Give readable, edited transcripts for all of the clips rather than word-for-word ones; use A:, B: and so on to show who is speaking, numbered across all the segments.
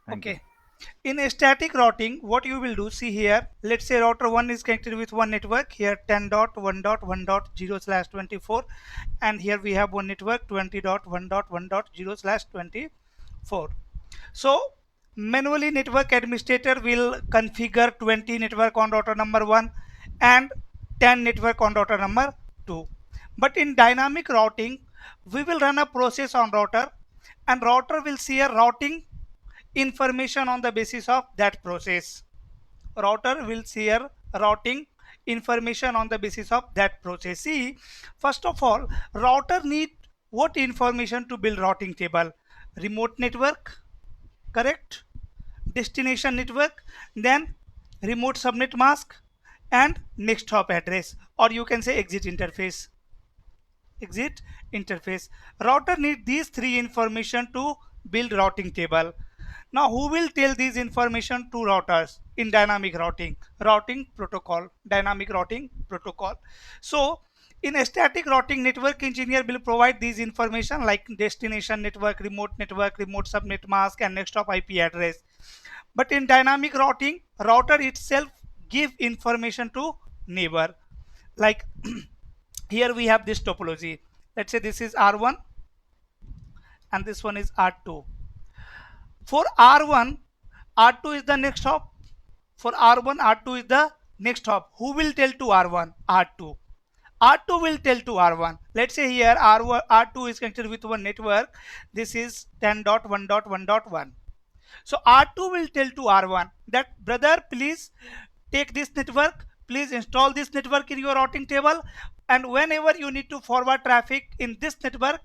A: Thank you.
B: Okay. In a static routing, what you will do, see here, let's say router 1 is connected with one network, here 10.1.1.0/24, and here we have one network 20.1.1.0/24. So manually network administrator will configure 20 network on router number 1 and 10 network on router number 2. But in dynamic routing, we will run a process on router, and router will see a routing information on the basis of that process. Router will share routing information on the basis of that process. See, first of all, router need what information to build routing table? Remote network, correct? Destination network, then remote subnet mask, and next hop address, or you can say exit interface. Exit interface. Router need these three information to build routing table. Now who will tell these information to routers in dynamic routing? Routing protocol, dynamic routing protocol. So in a static routing, network engineer will provide these information like destination network, remote subnet mask, and next hop IP address. But in dynamic routing, router itself give information to neighbor. Like here we have this topology. Let's say this is R1 and this one is R2. For R1, R2 is the next hop. For R1, R2 is the next hop. Who will tell to R1? R2. R2 will tell to R1. Let's say here R1, R2 is connected with one network. This is 10.1.1.1. So R2 will tell to R1 that brother, please take this network, please install this network in your routing table, and whenever you need to forward traffic in this network,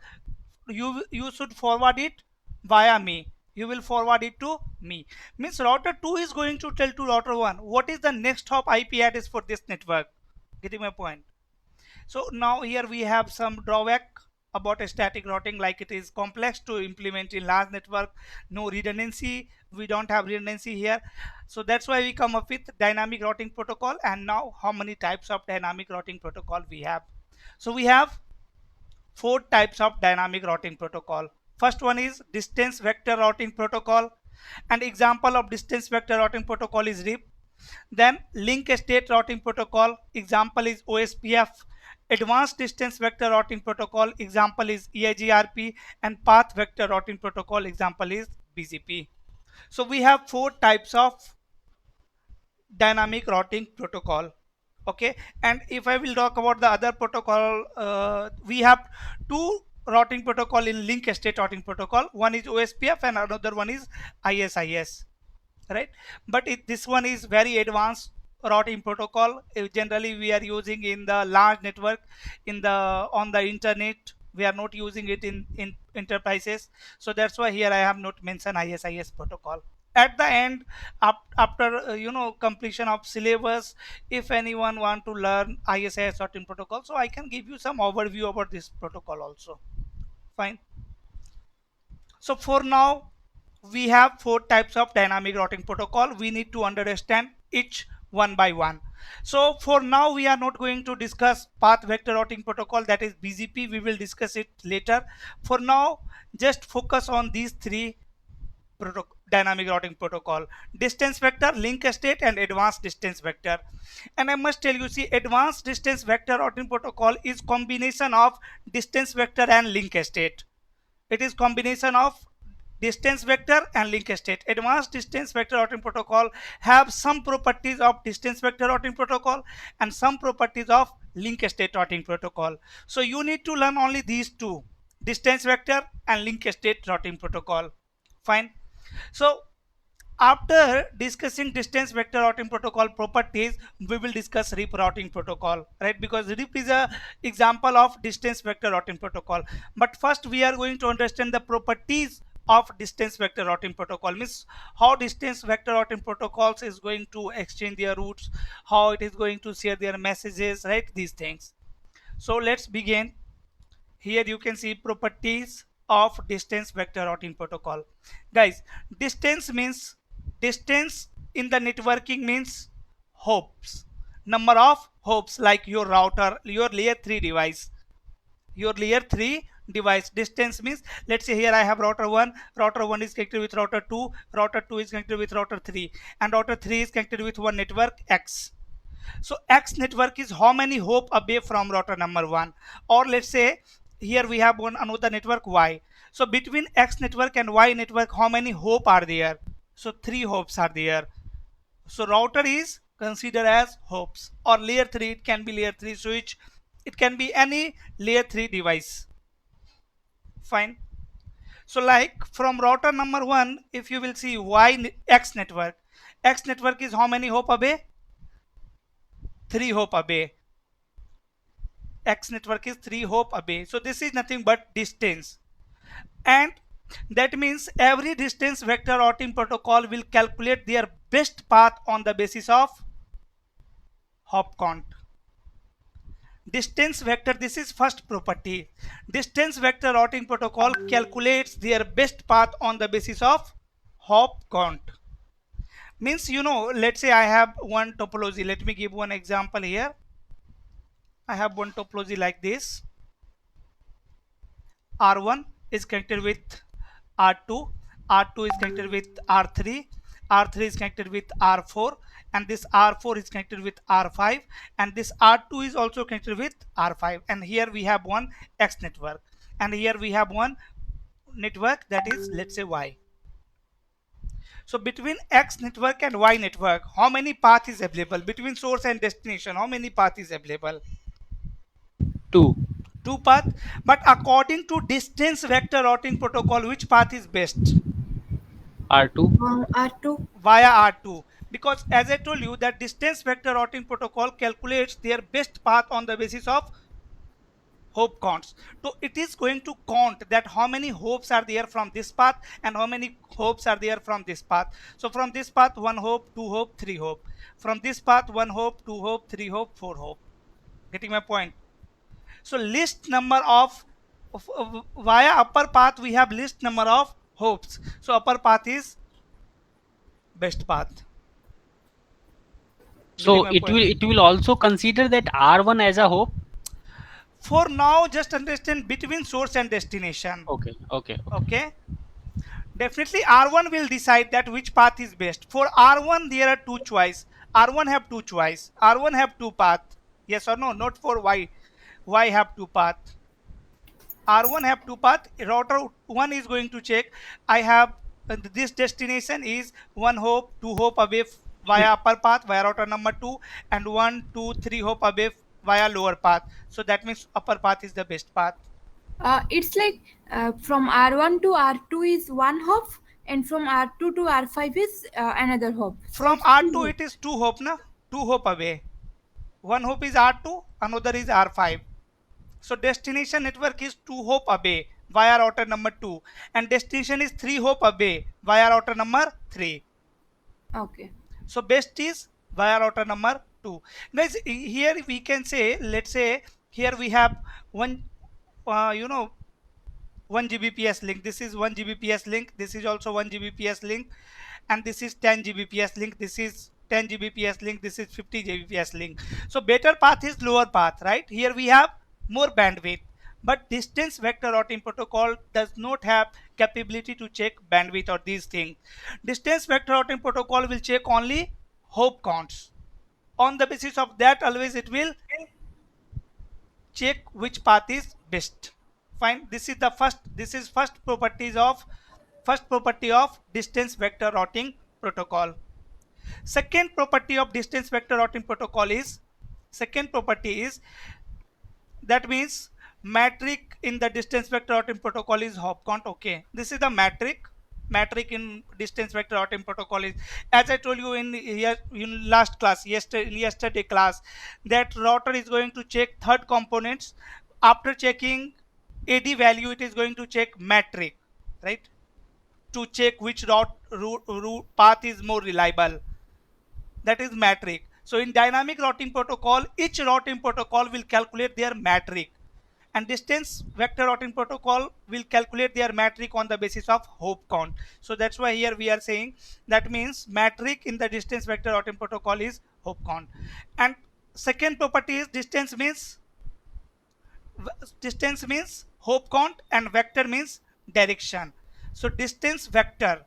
B: you should forward it via me. You will forward it to me. Means router 2 is going to tell to router 1 what is the next hop IP address for this network. Getting my point? So now here we have some drawback about a static routing, like it is complex to implement in large network, no redundancy, we don't have redundancy here. So that's why we come up with dynamic routing protocol. And now how many types of dynamic routing protocol we have? So we have four types of dynamic routing protocol. First one is distance vector routing protocol, and example of distance vector routing protocol is RIP. Then link state routing protocol, example is OSPF. Advanced distance vector routing protocol, example is EIGRP. And path vector routing protocol, example is BGP. So we have four types of dynamic routing protocol. Okay, and if I will talk about the other protocol, we have two routing protocol in link state routing protocol. One is OSPF and another one is ISIS, right? But this one is very advanced routing protocol. Generally we are using in the large network, in the on the internet. We are not using it in enterprises. So that's why here I have not mentioned ISIS protocol. At the end, after completion of syllabus, if anyone want to learn ISIS routing protocol, so I can give you some overview about this protocol also. Fine. So for now, we have four types of dynamic routing protocol. We need to understand each one by one. So for now, we are not going to discuss path vector routing protocol, that is BGP. We will discuss it later. For now, just focus on these three dynamic routing protocol: distance vector, link state, and advanced distance vector. And I must tell you, see, advanced distance vector routing protocol is combination of distance vector and link state. It is combination of distance vector and link state. Advanced distance vector routing protocol have some properties of distance vector routing protocol and some properties of link state routing protocol. So you need to learn only these two: distance vector and link state routing protocol. Fine. So after discussing distance vector routing protocol properties, we will discuss RIP routing protocol, right? Because RIP is a example of distance vector routing protocol. But first we are going to understand the properties of distance vector routing protocol. Means how distance vector routing protocols is going to exchange their routes, how it is going to share their messages, right? These things. So let's begin. Here you can see properties of distance vector routing protocol. Guys, distance means, distance in the networking means hops, number of hops, like your router, your layer 3 device, your layer 3 device. Distance means, let's say here I have router 1 is connected with router 2 is connected with router 3, and router 3 is connected with one network X. So X network is how many hop away from router number 1, or let's say here we have one another network Y. So between X network and Y network, how many hop are there? So 3 hops are there. So router is considered as hops, or layer 3, it can be layer 3 switch, it can be any layer 3 device. Fine. So like from router number 1, if you will see X network is how many hop away? 3 hop away. X network is 3 hop away. So this is nothing but distance, and that means every distance vector routing protocol will calculate their best path on the basis of hop count. Distance vector, this is first property. Distance vector routing protocol calculates their best path on the basis of hop count. Means, let's say I have one topology. Let me give one example here. I have one topology like this. R1 is connected with R2, R2 is connected with R3, R3 is connected with R4, and this R4 is connected with R5, and this R2 is also connected with R5, and here we have one X network, and here we have one network, that is, let's say, Y. So between X network and Y network, how many path is available? Between source and destination, how many path is available?
A: 2.
B: 2 path. But according to distance vector routing protocol, which path is best?
A: R2.
C: R2.
B: Via R2, because as I told you that distance vector routing protocol calculates their best path on the basis of hop counts. So it is going to count that how many hops are there from this path and how many hops are there from this path. So from this path, 1 hop, 2 hop, 3 hop. From this path, 1 hop, 2 hop, 3 hop, 4 hop. Getting my point? So least number of via upper path, we have least number of hops. So upper path is best path.
A: So
B: Getting my point?
A: it will also consider that R1 as a hop.
B: For now, just understand between source and destination.
A: Okay.
B: Okay. Definitely R1 will decide that which path is best. For R1 there are two choice. R1 have two choice. R1 have two path. Yes or no? Not for Y. Y have two path. R1 have two path. Router 1 is going to check. I have this destination is 1 hop, 2 hop away via upper path via router number 2, and 1, 2, 3 hop away via lower path. So that means upper path is the best path.
C: It's like from R1 to R2 is one hop, and from R2 to R5 is another hop.
B: From R2 it is 2 hop, na? 2 hop away. One hop is R2, another is R5. So destination network is 2 hop away via router number 2, and destination is 3 hop away via router number 3.
C: Okay.
B: So best is via router number 2. Guys, here we can say, let's say here we have one 1 Gbps link. This is 1 Gbps link. This is also 1 Gbps link, and this is 10 Gbps link. This is 10 Gbps link. This is 50 Gbps link. So better path is lower path, right? Here we have more bandwidth, but distance vector routing protocol does not have capability to check bandwidth or these things. Distance vector routing protocol will check only hop counts. On the basis of that, always it will check which path is best. Fine. This is first property of distance vector routing protocol. Second property of distance vector routing protocol is, that means metric in the distance vector routing protocol is hop count. Okay, this is the metric in distance vector routing protocol is, as I told you in last class, yesterday class, that router is going to check third components. After checking AD value, it is going to check metric, right, to check which route path is more reliable. That is metric. So in dynamic routing protocol, each routing protocol will calculate their metric, and distance vector routing protocol will calculate their metric on the basis of hop count. So that's why here we are saying that means metric in the distance vector routing protocol is hop count. And second property is distance means hop count, and vector means direction. So distance vector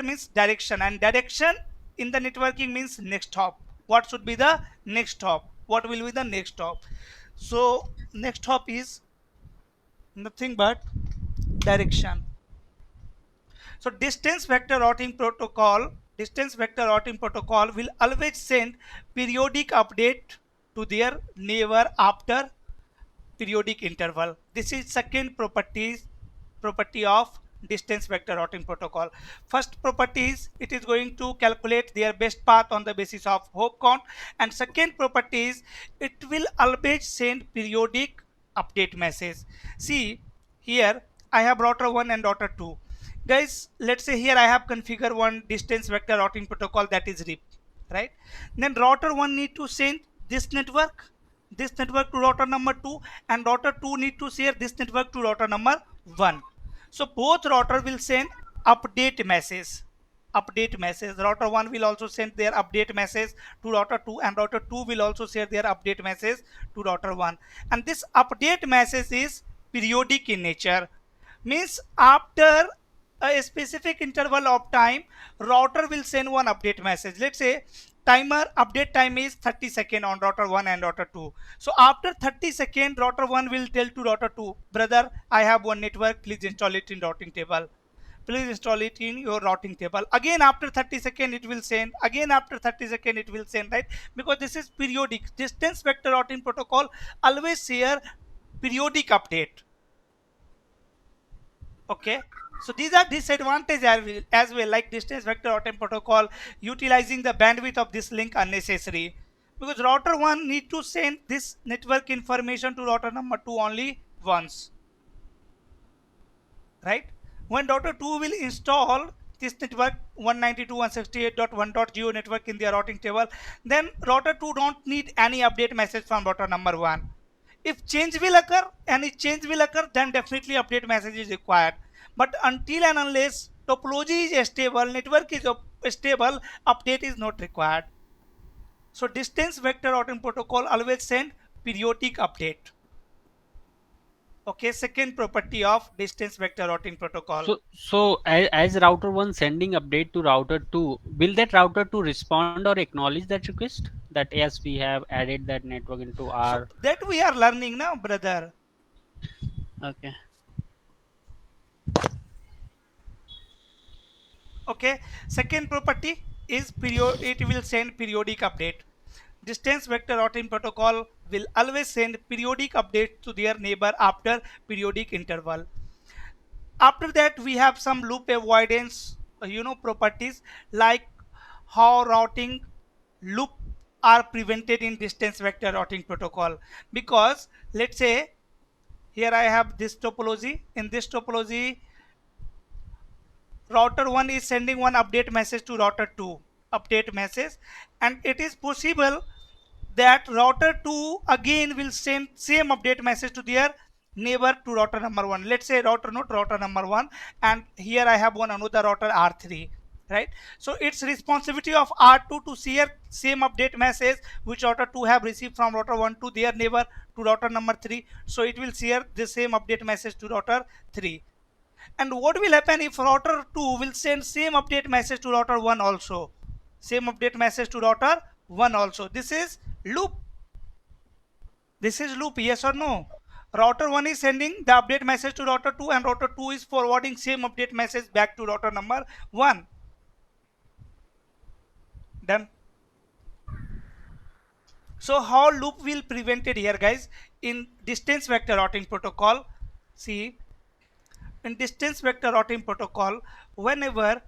B: means direction, and direction in the networking means next hop. What should be the next hop? What will be the next hop? So next hop is nothing but direction. So distance vector routing protocol will always send periodic update to their neighbor after periodic interval. This is second property of distance vector routing protocol. First property is it is going to calculate their best path on the basis of hop count, and second property is it will always send periodic update message. See here I have router 1 and router 2. Guys, let's say here I have configured one distance vector routing protocol, that is RIP, right? Then router 1 need to send this network to router number 2, and router 2 need to share this network to router number 1. So both router will send update message. Router 1 will also send their update message to router 2, and router 2 will also share their update message to router 1. And this update message is periodic in nature. Means after a specific interval of time, router will send one update message. Let's say timer update time is 30 seconds on router 1 and router 2. So after 30 seconds, router 1 will tell to router 2, brother, I have one network, please install it in routing table. Please install it in your routing table. Again after 30 seconds it will send, again after 30 seconds it will send, right? Because this is periodic. Distance vector routing protocol always share periodic update. Okay, so these are disadvantages as well, like distance vector routing protocol utilizing the bandwidth of this link unnecessary, because router 1 need to send this network information to router number 2 only once, right? When router 2 will install this network 192.168.1.0 network in their routing table, then router 2 don't need any update message from router number 1. If change will occur, then definitely update message is required. But until and unless topology is stable, network is stable, update is not required. So distance vector routing protocol always send periodic update. Okay, second property of distance vector routing protocol.
A: So as router 1 sending update to router 2, will that router 2 respond or acknowledge that request? That yes, we have added that network into our.
B: So that we are learning now, brother.
A: Okay.
B: Okay, second property is it will send periodic update. Distance vector routing protocol will always send periodic update to their neighbor after periodic interval. After that we have some loop avoidance properties, like how routing loop are prevented in distance vector routing protocol. Because let's say here I have this topology. In this topology, router 1 is sending one update message to router 2, update message, and it is possible that router 2 again will send same update message to their neighbor to router number 1. Let's say router number 1, and here I have one another router R3, right? So it's responsibility of R2 to share same update message which router 2 have received from router 1 to their neighbor to router number 3. So it will share the same update message to router 3. And what will happen if router 2 will send same update message to router 1 also? Same update message to router 1 also. This is loop. Yes or no? Router 1 is sending the update message to router 2, and router 2 is forwarding same update message back to router number 1. Done. So how loop will prevented here, guys? In distance vector routing protocol, see, in distance vector routing protocol, whenever,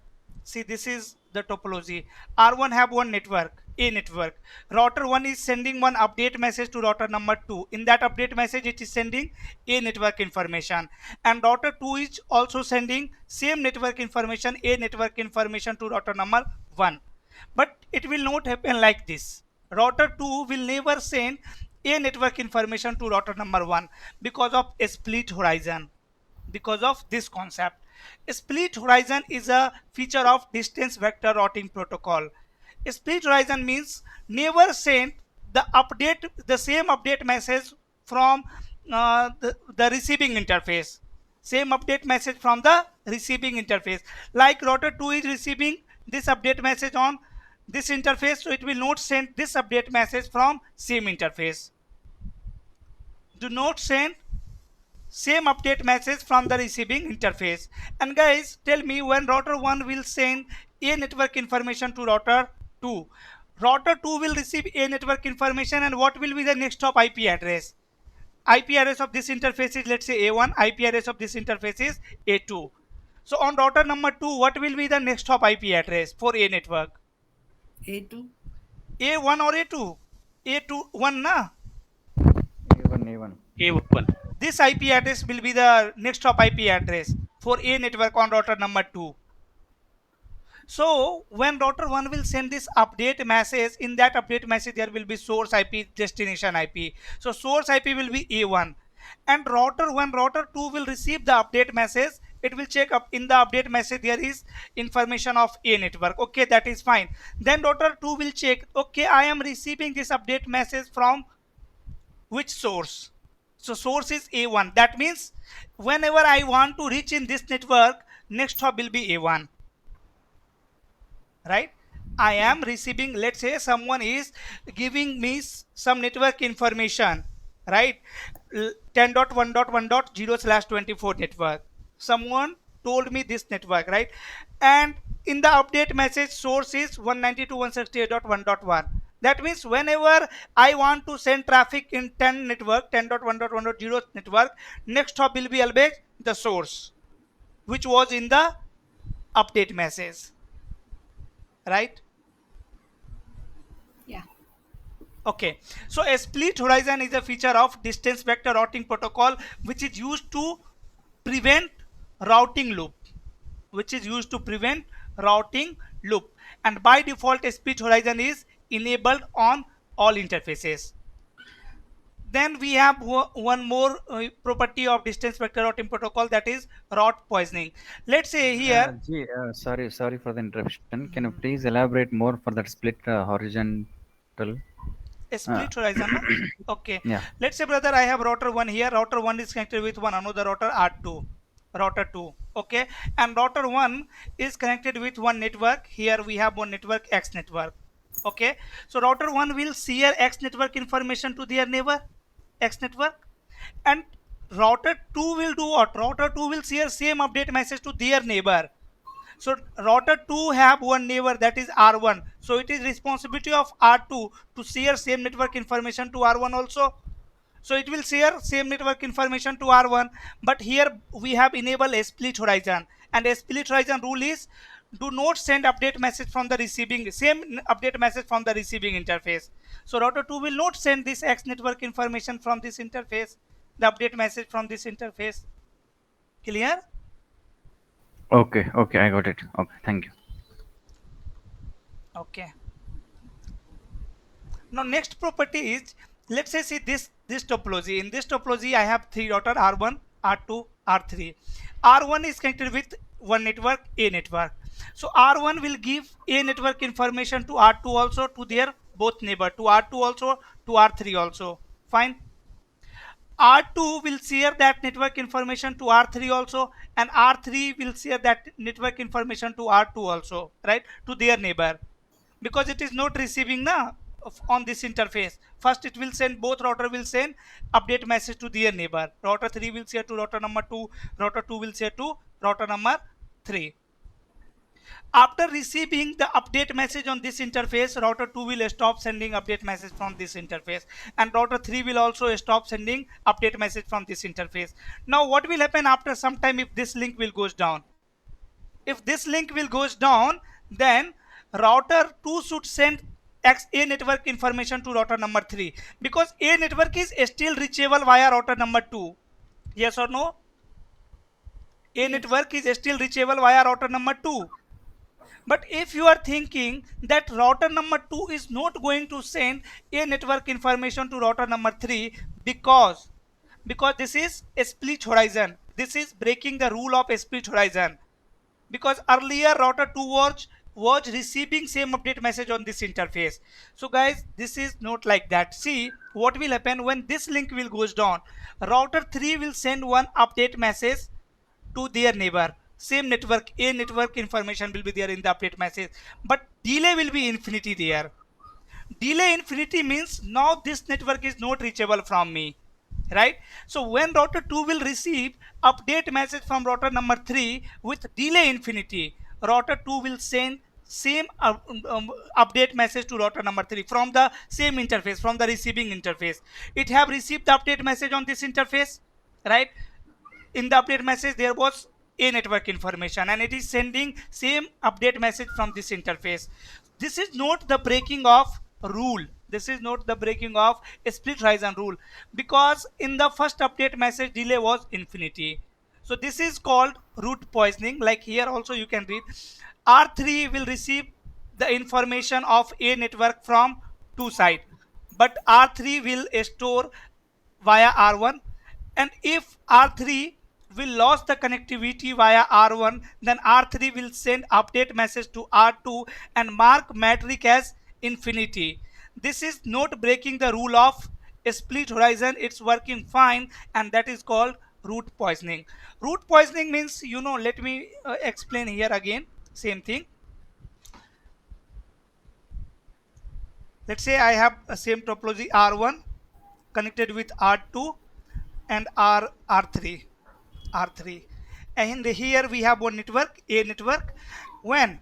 B: see, this is the topology, R1 have one network, a network. Router 1 is sending one update message to router number 2. In that update message it is sending a network information, and router 2 is also sending same network information, a network information, to router number 1. But it will not happen like this. Router 2 will never send a network information to router number 1 because of a split horizon. Because of this concept, a split horizon is a feature of distance vector routing protocol. A split horizon means never send the same update message from the receiving interface. Same update message from the receiving interface. Like router 2 is receiving this update message on this interface, so it will not send this update message from same interface. Do not send same update message from the receiving interface. And guys, tell me when router 1 will send a network information to router 2. Router 2 will receive a network information, and what will be the next hop IP address? IP address of this interface is, let's say, A1. IP address of this interface is A2. So on router number 2, what will be the next hop IP address for A network?
D: A2.
B: A1 or A2? A2 1 na?
E: A1.
A: A1.
B: This IP address will be the next hop IP address for A network on router number 2. So when router 1 will send this update message, in that update message there will be source IP, destination IP. So source IP will be A1, and when router 2 will receive the update message, it will check up in the update message there is information of A network. Okay, that is fine. Then router 2 will check, okay, I am receiving this update message from which source? So source is A1. That means whenever I want to reach in this network, next hop will be A1. Right? I am receiving, let's say someone is giving me some network information, right? 10.1.1.0/24 network. Someone told me this network, right? And in the update message, source is 192.168.1.1. That means whenever I want to send traffic in 10 network, 10.1.1.0 network, next hop will be always the source, which was in the update message. Right?
C: Yeah.
B: Okay. So a split horizon is a feature of distance vector routing protocol, which is used to prevent routing loop. And by default, a split horizon is enabled on all interfaces. Then we have one more property of distance vector routing protocol, that is route poisoning. Let's say here.
E: Sorry for the interruption. Can you please elaborate more for that split horizontal?
B: A split horizon, no? Okay.
E: Yeah.
B: Let's say, brother, I have router 1 here. Router 1 is connected with another router R2. Router 2. Okay. And router 1 is connected with one network. Here we have one network, X network. Okay. So router 1 will share X network information to their neighbor, X network. And router 2 will do what? Router 2 will share same update message to their neighbor. So router 2 have one neighbor, that is R1. So it is responsibility of R2 to share same network information to R1 also. So it will share same network information to R1. But here we have enabled a split horizon. And a split horizon rule is, do not send update message from the receiving, same update message from the receiving interface. So router 2 will not send this X network information from this interface, the update message from this interface. Clear?
E: Okay, I got it. Okay, thank you.
B: Okay. Now next property is, let's say, see this topology. In this topology, I have three router R1, R2, R3. R1 is connected with one network, A network. So R1 will give A network information to R2 also, to their both neighbor, to R2 also, to R3 also. Fine. R2 will share that network information to R3 also, and R3 will share that network information to R2 also, right, to their neighbor, because it is not receiving on this interface. First it will send, both router will send update message to their neighbor. Router 3 will share to router number 2, router 2 will share to router number 3. After receiving the update message on this interface, router 2 will stop sending update message from this interface, and router 3 will also stop sending update message from this interface. Now what will happen after some time if this link will goes down? If this link will goes down, then router 2 should send A network information to router number 3, because A network is still reachable via router number 2. Yes or no? A network is still reachable via router number 2. But if you are thinking that router number 2 is not going to send A network information to router number 3 because this is a split horizon. This is breaking the rule of a split horizon. Because earlier router 2 was receiving same update message on this interface. So guys, this is not like that. See what will happen when this link will goes down. Router 3 will send one update message to their neighbor. Same network, a network information will be there in the update message, but delay will be infinity there. Delay infinity means now this network is not reachable from me, right? So when router 2 will receive update message from router number 3 with delay infinity, router 2 will send same update message to router number 3 from the same interface, from the receiving interface. It have received the update message on this interface, right? In the update message there was a network information, and it is sending same update message from this interface. This is not the breaking of rule. This is not the breaking of a split horizon rule, because in the first update message delay was infinity. So this is called route poisoning. Like here also you can read, R3 will receive the information of a network from two side, but R3 will store via R1, and if R3 will lose the connectivity via R1, then R3 will send update message to R2 and mark metric as infinity. This is not breaking the rule of split horizon. It's working fine, and that is called route poisoning. Route poisoning means, you know, let me explain here again, same thing. Let's say I have a same topology R1 connected with R2 and R3, and here we have one network, a network. When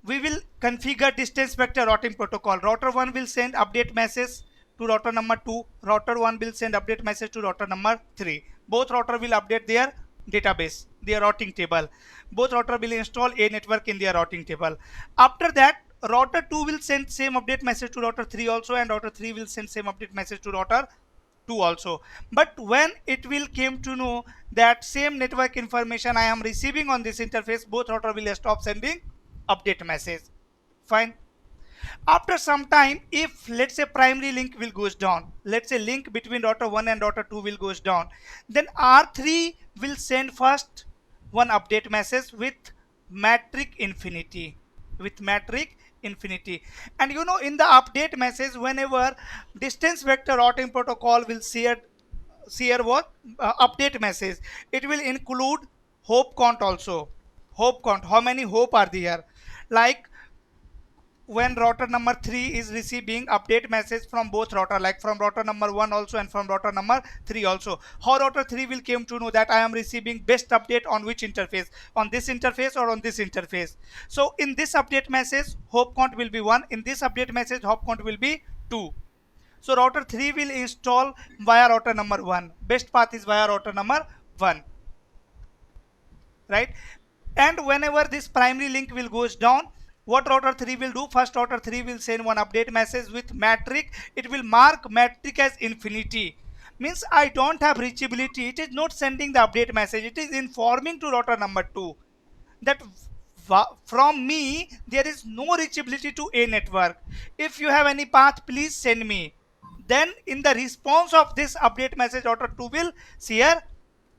B: we will configure distance vector routing protocol, router 1 will send update message to router number 2, router 1 will send update message to router number 3. Both router will update their database, their routing table. Both router will install a network in their routing table. After that, router 2 will send same update message to router 3 also, and router 3 will send same update message to router 2 also. But when it will came to know that same network information I am receiving on this interface, both router will stop sending update message. Fine. After some time, if let's say primary link will goes down, let's say link between router 1 and router 2 will goes down, then R3 will send first one update message with metric infinity, and you know, in the update message, whenever distance vector routing protocol will share what update message, it will include hop count also. Hop count, how many hop are there? Like when router number 3 is receiving update message from both router, like from router number 1 also and from router number 3 also, how router 3 will came to know that I am receiving best update on which interface, on this interface or on this interface? So in this update message hop count will be 1, in this update message hop count will be 2. So router 3 will install via router number 1, best path is via router number 1, right? And whenever this primary link will goes down, what router 3 will do? First router 3 will send one update message with metric. It will mark metric as infinity. Means I don't have reachability. It is not sending the update message. It is informing to router number 2 that from me there is no reachability to a network. If you have any path, please send me. Then in the response of this update message, router 2 will share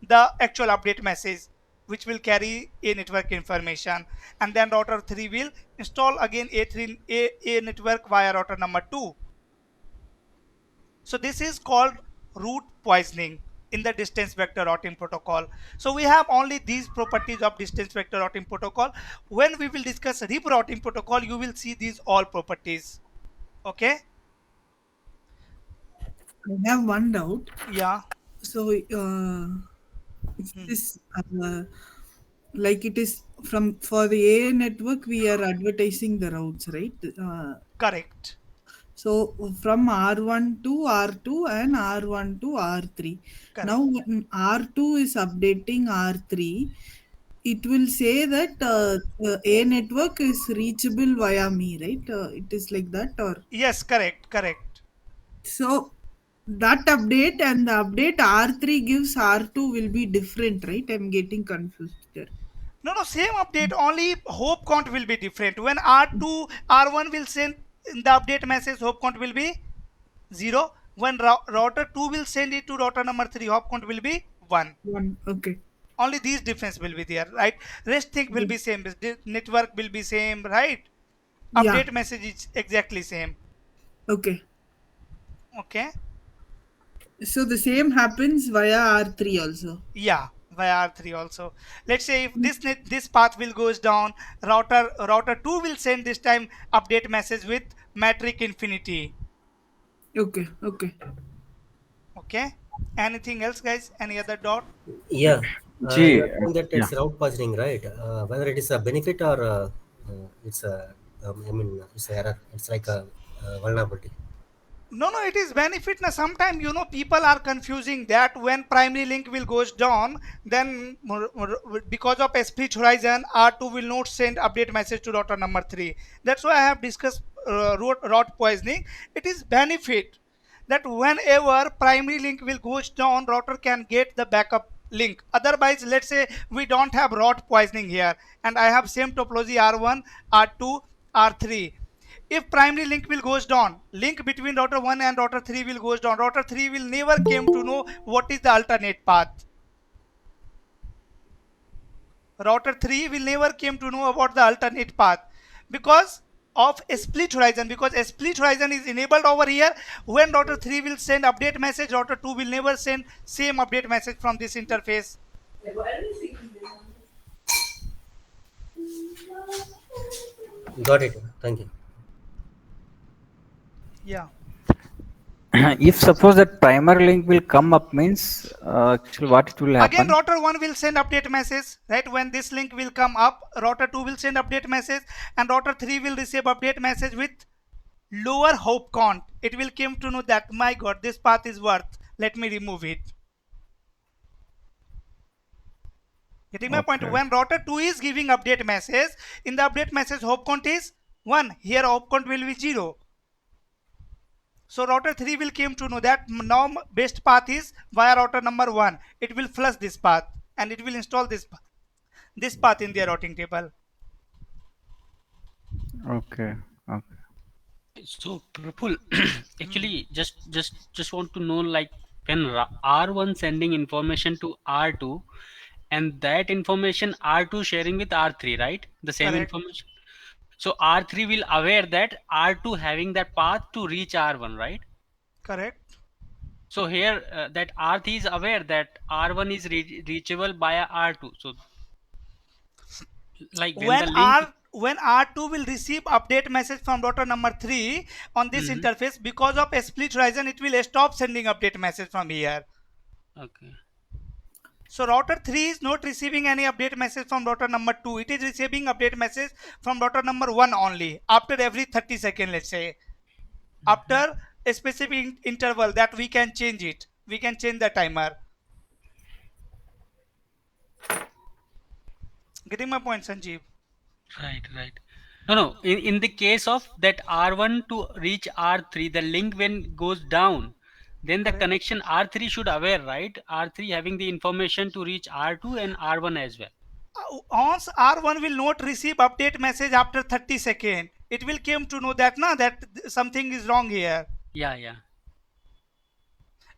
B: the actual update message, which will carry a network information, and then router 3 will install again a network via router number 2. So this is called route poisoning in the distance vector routing protocol. So we have only these properties of distance vector routing protocol. When we will discuss RIP routing protocol, you will see these all properties. Okay,
D: I have one doubt.
B: yeah.
D: So, is this like it is from for the AA network, we are advertising the routes, right?
B: Correct.
D: So from R1 to R2 and R1 to R3.
B: Correct.
D: Now when R2 is updating R3, it will say that A network is reachable via me, right? It is like that, or
B: Yes, correct.
D: so that update and the update R3 gives R2 will be different, right? I'm getting confused there.
B: No, same update, only hop count will be different. When R2, R1 will send in the update message, hop count will be 0. When router 2 will send it to router number 3, hop count will be 1.
D: One, okay.
B: Only these difference will be there, right? Rest thing will be same. The network will be same, right?
D: Yeah.
B: Update message is exactly same.
D: Okay.
B: Okay.
D: So the same happens via R3 also.
B: Yeah, via R3 also. Let's say if this path will goes down, router 2 will send this time update message with metric infinity.
D: Okay. Okay.
B: Okay. Anything else, guys? Any other dot?
F: Yeah, you
E: Gee,
F: are saying that
E: yeah.
F: it's route poisoning, right? Whether it is a benefit or it's a, I mean, it's a error. It's like a vulnerability.
B: No, it is benefit. Now, sometimes people are confusing that when primary link will goes down, then because of a split horizon, R2 will not send update message to router number 3. That's why I have discussed route poisoning. It is benefit that whenever primary link will goes down, router can get the backup link. Otherwise, let's say we don't have route poisoning here, and I have same topology R1, R2, R3. If primary link will goes down, link between router 1 and router 3 will goes down, router 3 will never came to know what is the alternate path. Router 3 will never came to know about the alternate path because of a split horizon. Because a split horizon is enabled over here, when router 3 will send update message, router 2 will never send same update message from this interface.
F: Got it. Thank you.
B: Yeah.
E: If suppose that primary link will come up means actually what it will happen?
B: Again, router 1 will send update message, right? When this link will come up, router 2 will send update message, and router 3 will receive update message with lower hop count. It will come to know that, my god, this path is worth, let me remove it. Getting my point?
E: Okay.
B: When router 2 is giving update message, in the update message hop count is 1. Here hop count will be 0. So router 3 will came to know that now best path is via router number 1. It will flush this path and it will install this path in their routing table.
E: Okay. Okay.
A: So Praful, actually just want to know, like, when R1 sending information to R2 and that information R2 sharing with R3, right? The same
B: Correct.
A: information. So R3 will aware that R2 having that path to reach R1, right?
B: Correct.
A: So here that R3 is aware that R1 is reachable by R2. So like when the link
B: When R2 will receive update message from router number 3 on this interface, because of a split horizon, it will stop sending update message from here.
A: Okay.
B: So router 3 is not receiving any update message from router number 2. It is receiving update message from router number 1 only after every 30 seconds, let's say. After a specific interval that we can change it. We can change the timer. Getting my point, Sanjeev?
A: Right. No. In the case of that R1 to reach R3, the link when goes down, then the
B: Correct.
A: connection R3 should aware, right? R3 having the information to reach R2 and R1 as well.
B: Once R1 will not receive update message after 30 seconds, it will come to know that that something is wrong here.
A: Yeah.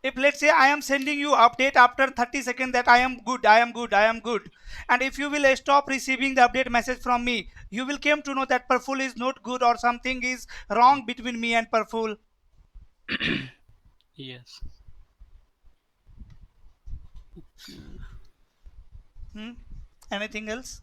B: If let's say I am sending you update after 30 seconds that I am good, and if you will stop receiving the update message from me, you will come to know that Praful is not good or something is wrong between me and Praful.
A: Yes.
B: Anything else?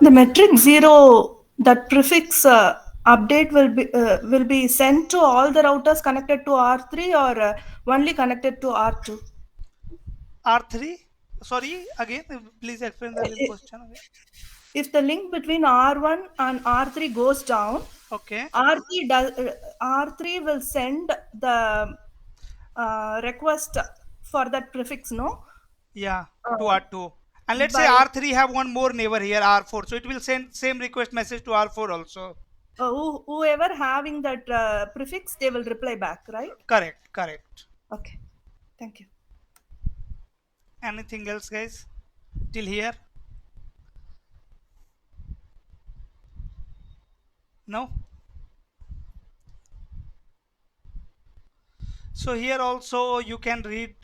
G: The metric 0, that prefix update will be sent to all the routers connected to R3 or only connected to R2?
B: R3? Sorry, again, please explain the question again.
G: If the link between R1 and R3 goes down,
B: Okay.
G: R3 will send the request for that prefix, no?
B: Yeah, to R2. And let's say R3 have one more neighbor here, R4. So it will send same request message to R4 also.
G: Whoever having that prefix, they will reply back, right?
B: Correct.
G: Okay. Thank you.
B: Anything else, guys? Till here? No? So here also you can read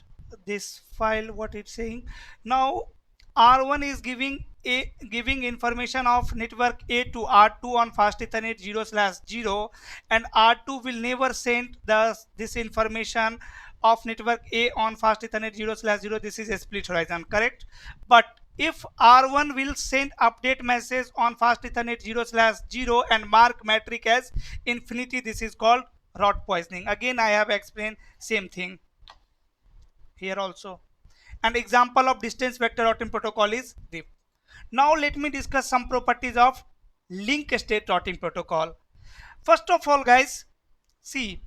B: this file, what it's saying. Now R1 is giving information of network A to R2 on fast Ethernet 0/0, and R2 will never send this information of network A on fast Ethernet 0/0. This is a split horizon, correct? But if R1 will send update message on fast Ethernet 0/0 and mark metric as infinity, this is called route poisoning. Again, I have explained same thing here also. An example of distance vector routing protocol is RIP. Now let me discuss some properties of link state routing protocol. First of all, guys, see,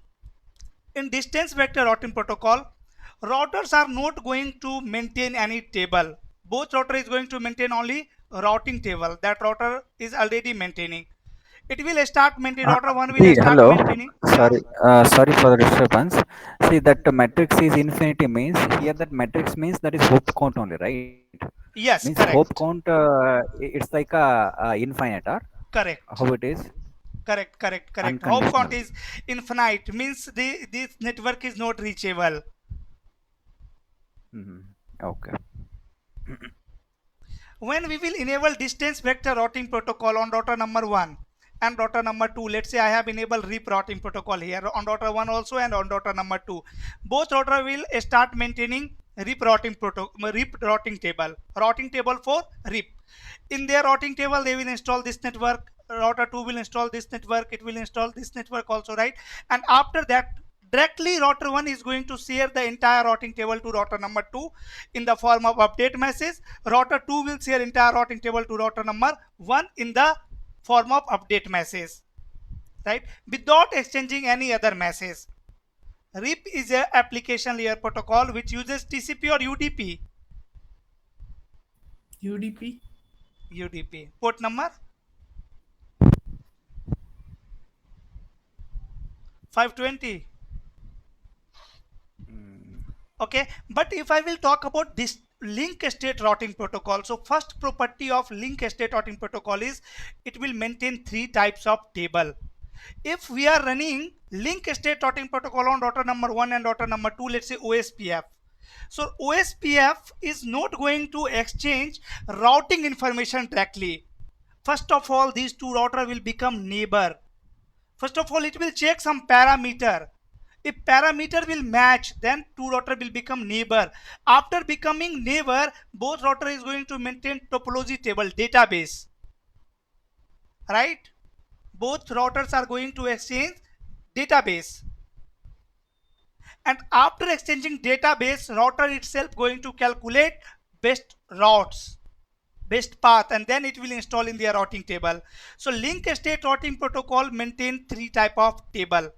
B: in distance vector routing protocol, routers are not going to maintain any table. Both router is going to maintain only routing table that router is already maintaining. It will start maintaining, router 1 will start
E: Hello.
B: maintaining.
E: Sorry, sorry for the disturbance. See that the matrix is infinity means here that matrix means that is hope count only, right?
B: Yes,
E: Means
B: correct.
E: hope count. It's like a infinite, or
B: Correct.
E: how it is?
B: Correct. Hope
E: Unconditional.
B: count is infinite, means this network is not reachable.
E: Okay.
B: When we will enable distance vector routing protocol on router number 1 and router number 2, let's say I have enabled RIP routing protocol here on router 1 also and on router number 2, both router will start maintaining RIP routing table for RIP. In their routing table they will install this network, router 2 will install this network, it will install this network also, right? And after that, directly router 1 is going to share the entire routing table to router number 2 in the form of update message. Router 2 will share entire routing table to router number 1 in the form of update message, right? Without exchanging any other message. RIP is a application layer protocol which uses TCP or UDP. UDP. Port number 520. Okay, but if I will talk about this link state routing protocol, so first property of link state routing protocol is it will maintain 3 types of table. If we are running link state routing protocol on router number 1 and router number 2, let's say OSPF. So OSPF is not going to exchange routing information directly. First of all, these two router will become neighbor. First of all, it will check some parameter. If parameter will match, then two router will become neighbor. After becoming neighbor, both router is going to maintain topology table database, right? Both routers are going to exchange database, and after exchanging database, router itself going to calculate best routes, best path, and then it will install in their routing table. So link state routing protocol maintain 3 type of table.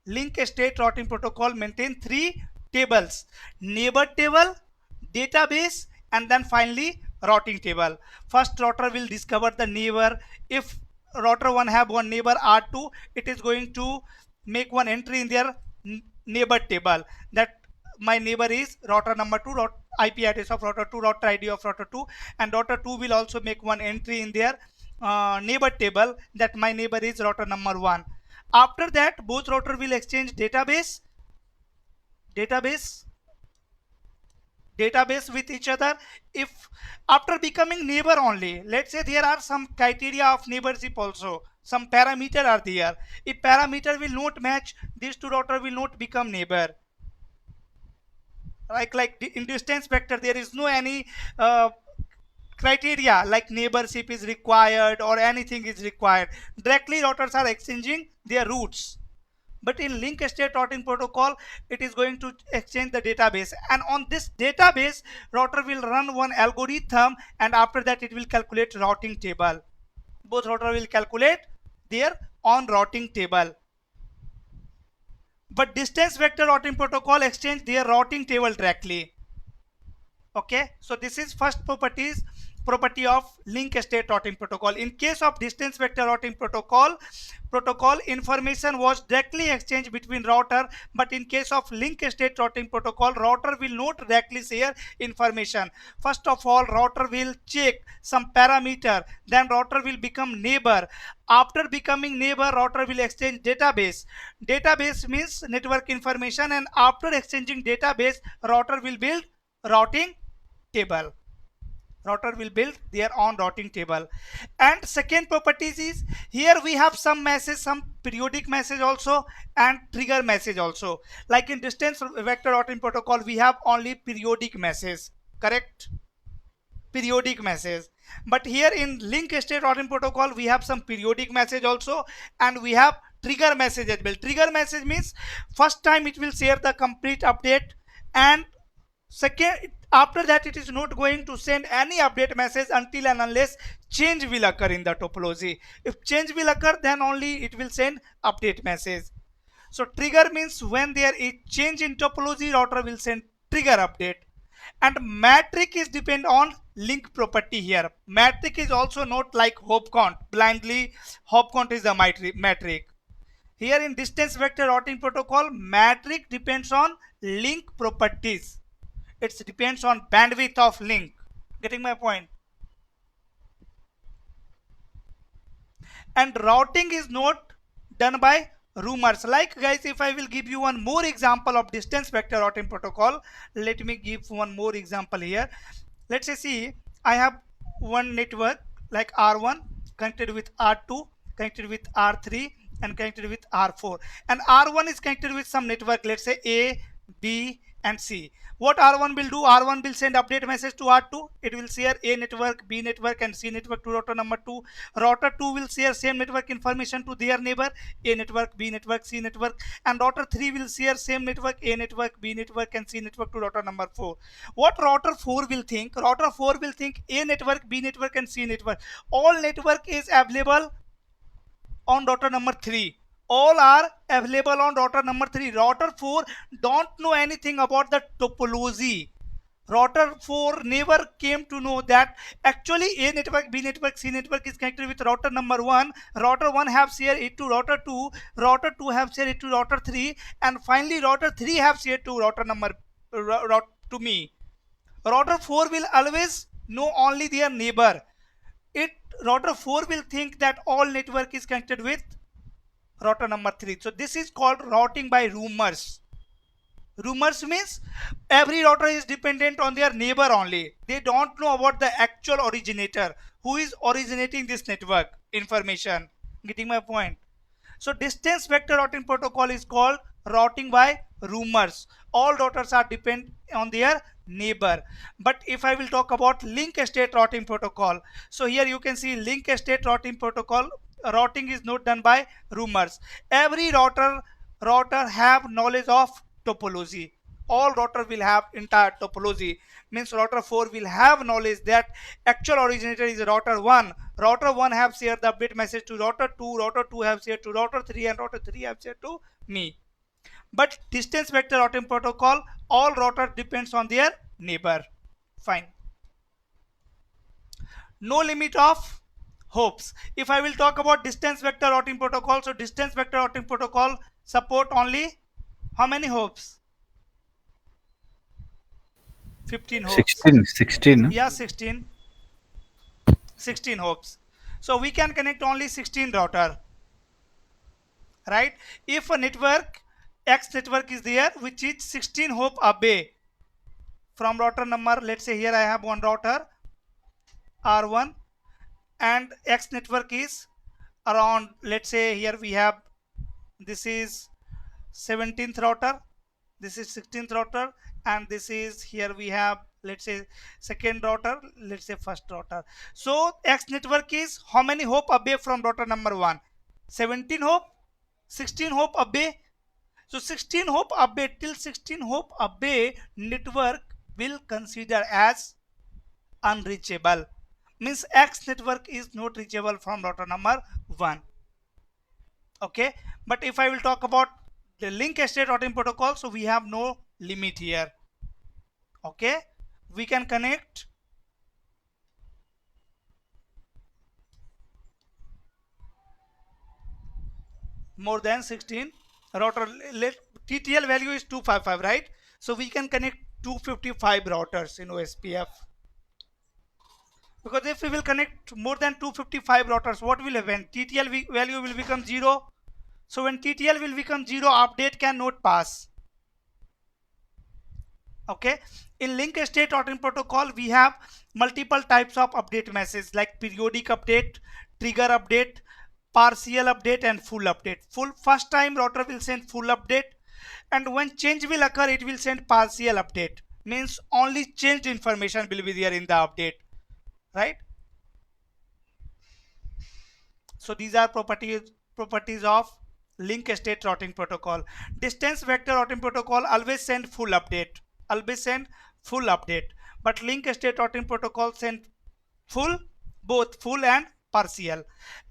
B: Link state routing protocol maintain 3 tables: neighbor table, database, and then finally routing table. First router will discover the neighbor. If router 1 have one neighbor R2, it is going to make one entry in their neighbor table that my neighbor is router number 2, IP address of router 2, router ID of router 2, and router 2 will also make one entry in their neighbor table that my neighbor is router number 1. After that, both router will exchange database with each other. If after becoming neighbor only, let's say there are some criteria of neighborship also, some parameter are there. If parameter will not match, these two router will not become neighbor. Like in distance vector, there is no any criteria like neighborship is required or anything is required. Directly routers are exchanging their routes. But in link state routing protocol, it is going to exchange the database, and on this database router will run one algorithm, and after that it will calculate routing table. Both router will calculate their on routing table. But distance vector routing protocol exchange their routing table directly. Okay, so this is first property of link state routing protocol. In case of distance vector routing protocol information was directly exchanged between router, but in case of link state routing protocol, router will not directly share information. First of all, router will check some parameter, then router will become neighbor. After becoming neighbor, router will exchange database. Database means network information, and after exchanging database, router will build routing table. Router will build their own routing table. And second properties is, here we have some message, some periodic message also, and trigger message also. Like in distance vector routing protocol, we have only periodic message, correct? Periodic message. But here in link state routing protocol, we have some periodic message also, and we have trigger message as well. Trigger message means first time it will share the complete update, and second, after that it is not going to send any update message until and unless change will occur in the topology. If change will occur, then only it will send update message. So trigger means when there is change in topology, router will send trigger update. And metric is depend on link property here. Metric is also not like hop count. Blindly hop count is the metric. Here in distance vector routing protocol, metric depends on link properties. It depends on bandwidth of link. Getting my point? And routing is not done by rumors. Like guys, if I will give you one more example of distance vector routing protocol, let me give one more example here. Let's say, see, I have one network like R1 connected with R2, connected with R3, and connected with R4. And R1 is connected with some network, let's say A, B, and C. What R1 will do? R1 will send update message to R2. It will share A network, B network, and C network to router number 2. Router 2 will share same network information to their neighbor, A network, B network, C network, and router 3 will share same network, A network, B network, and C network to router number 4. What router 4 will think? Router 4 will think A network, B network, and C network. All network is available on router number 3. All are available on router number 3. Router 4 don't know anything about the topology. Router 4 never came to know that actually A network, B network, C network is connected with router number 1. Router 1 have shared it to router 2. Router 2 have shared it to router 3. And finally router 3 have shared to router number to me. Router 4 will always know only their neighbor. Router 4 will think that all network is connected with router number 3. So this is called routing by rumors. Rumors means every router is dependent on their neighbor only. They don't know about the actual originator, who is originating this network information. Getting my point? So distance vector routing protocol is called routing by rumors. All routers are dependent on their neighbor. But if I will talk about link state routing protocol, so here you can see link state routing protocol, routing is not done by rumors. Every router have knowledge of topology. All router will have entire topology. Means router 4 will have knowledge that actual originator is router 1. Router 1 have shared the update message to router 2. Router 2 have shared to router 3, and router 3 have shared to me. But distance vector routing protocol, all router depends on their neighbor. Fine. No limit of hops. If I will talk about distance vector routing protocol, so distance vector routing protocol support only how many hops? 15 hops.
E: 16.
B: Yeah, 16 hops. So we can connect only 16 router, right? If a network X network is there which is 16 hop away from router number, let's say here I have one router R1, and X network is around, let's say here we have, this is 17th router, this is 16th router, and this is, here we have, let's say second router, let's say first router. So X network is how many hop away from router number 1? 17 hop, 16 hop away. So 16 hop away, till 16 hop away network will consider as unreachable. Means X network is not reachable from router number 1. Okay, but if I will talk about the link state routing protocol, so we have no limit here. Okay, we can connect more than 16 router. TTL value is 255, right? So we can connect 255 routers in OSPF. Because if we will connect more than 255 routers, what will happen? TTL value will become 0. So when TTL will become 0, update cannot pass. Okay, in link state routing protocol we have multiple types of update messages like periodic update, trigger update, partial update and full update. First time router will send full update, and when change will occur it will send partial update, means only changed information will be there in the update, right? So these are properties of link state routing protocol. Distance vector routing protocol always send full update, but link state routing protocol send both full and partial.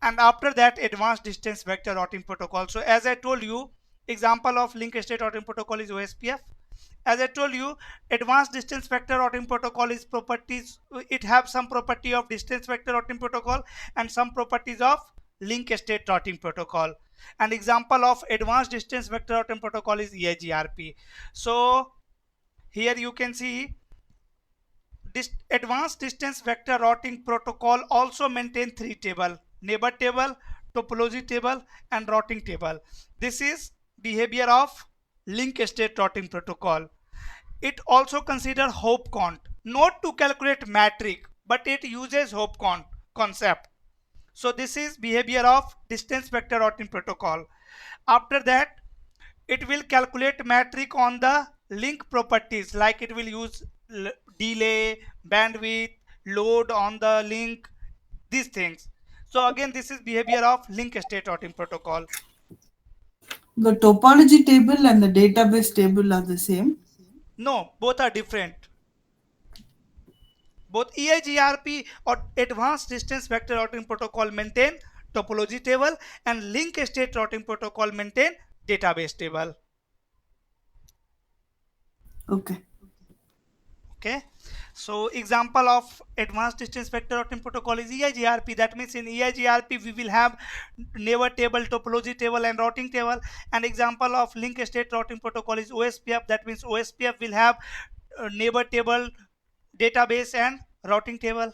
B: And after that, advanced distance vector routing protocol. So as I told you, example of link state routing protocol is OSPF. As I told you, advanced distance vector routing protocol is properties, it have some property of distance vector routing protocol and some properties of link state routing protocol. An example of advanced distance vector routing protocol is EIGRP. So here you can see this advanced distance vector routing protocol also maintain 3 table: neighbor table, topology table and routing table. This is behavior of link state routing protocol. It also consider hop count, not to calculate metric, but it uses hop count concept. So this is behavior of distance vector routing protocol. After that, it will calculate metric on the link properties, like it will use delay, bandwidth, load on the link, these things. So again, this is behavior of link state routing protocol.
D: The topology table and the database table are the same?
B: No, both are different. Both EIGRP or advanced distance vector routing protocol maintain topology table and link state routing protocol maintain database table.
D: Okay.
B: Okay, so example of advanced distance vector routing protocol is EIGRP. That means in EIGRP we will have neighbor table, topology table and routing table. An example of link state routing protocol is OSPF. That means OSPF will have neighbor table, database and routing table.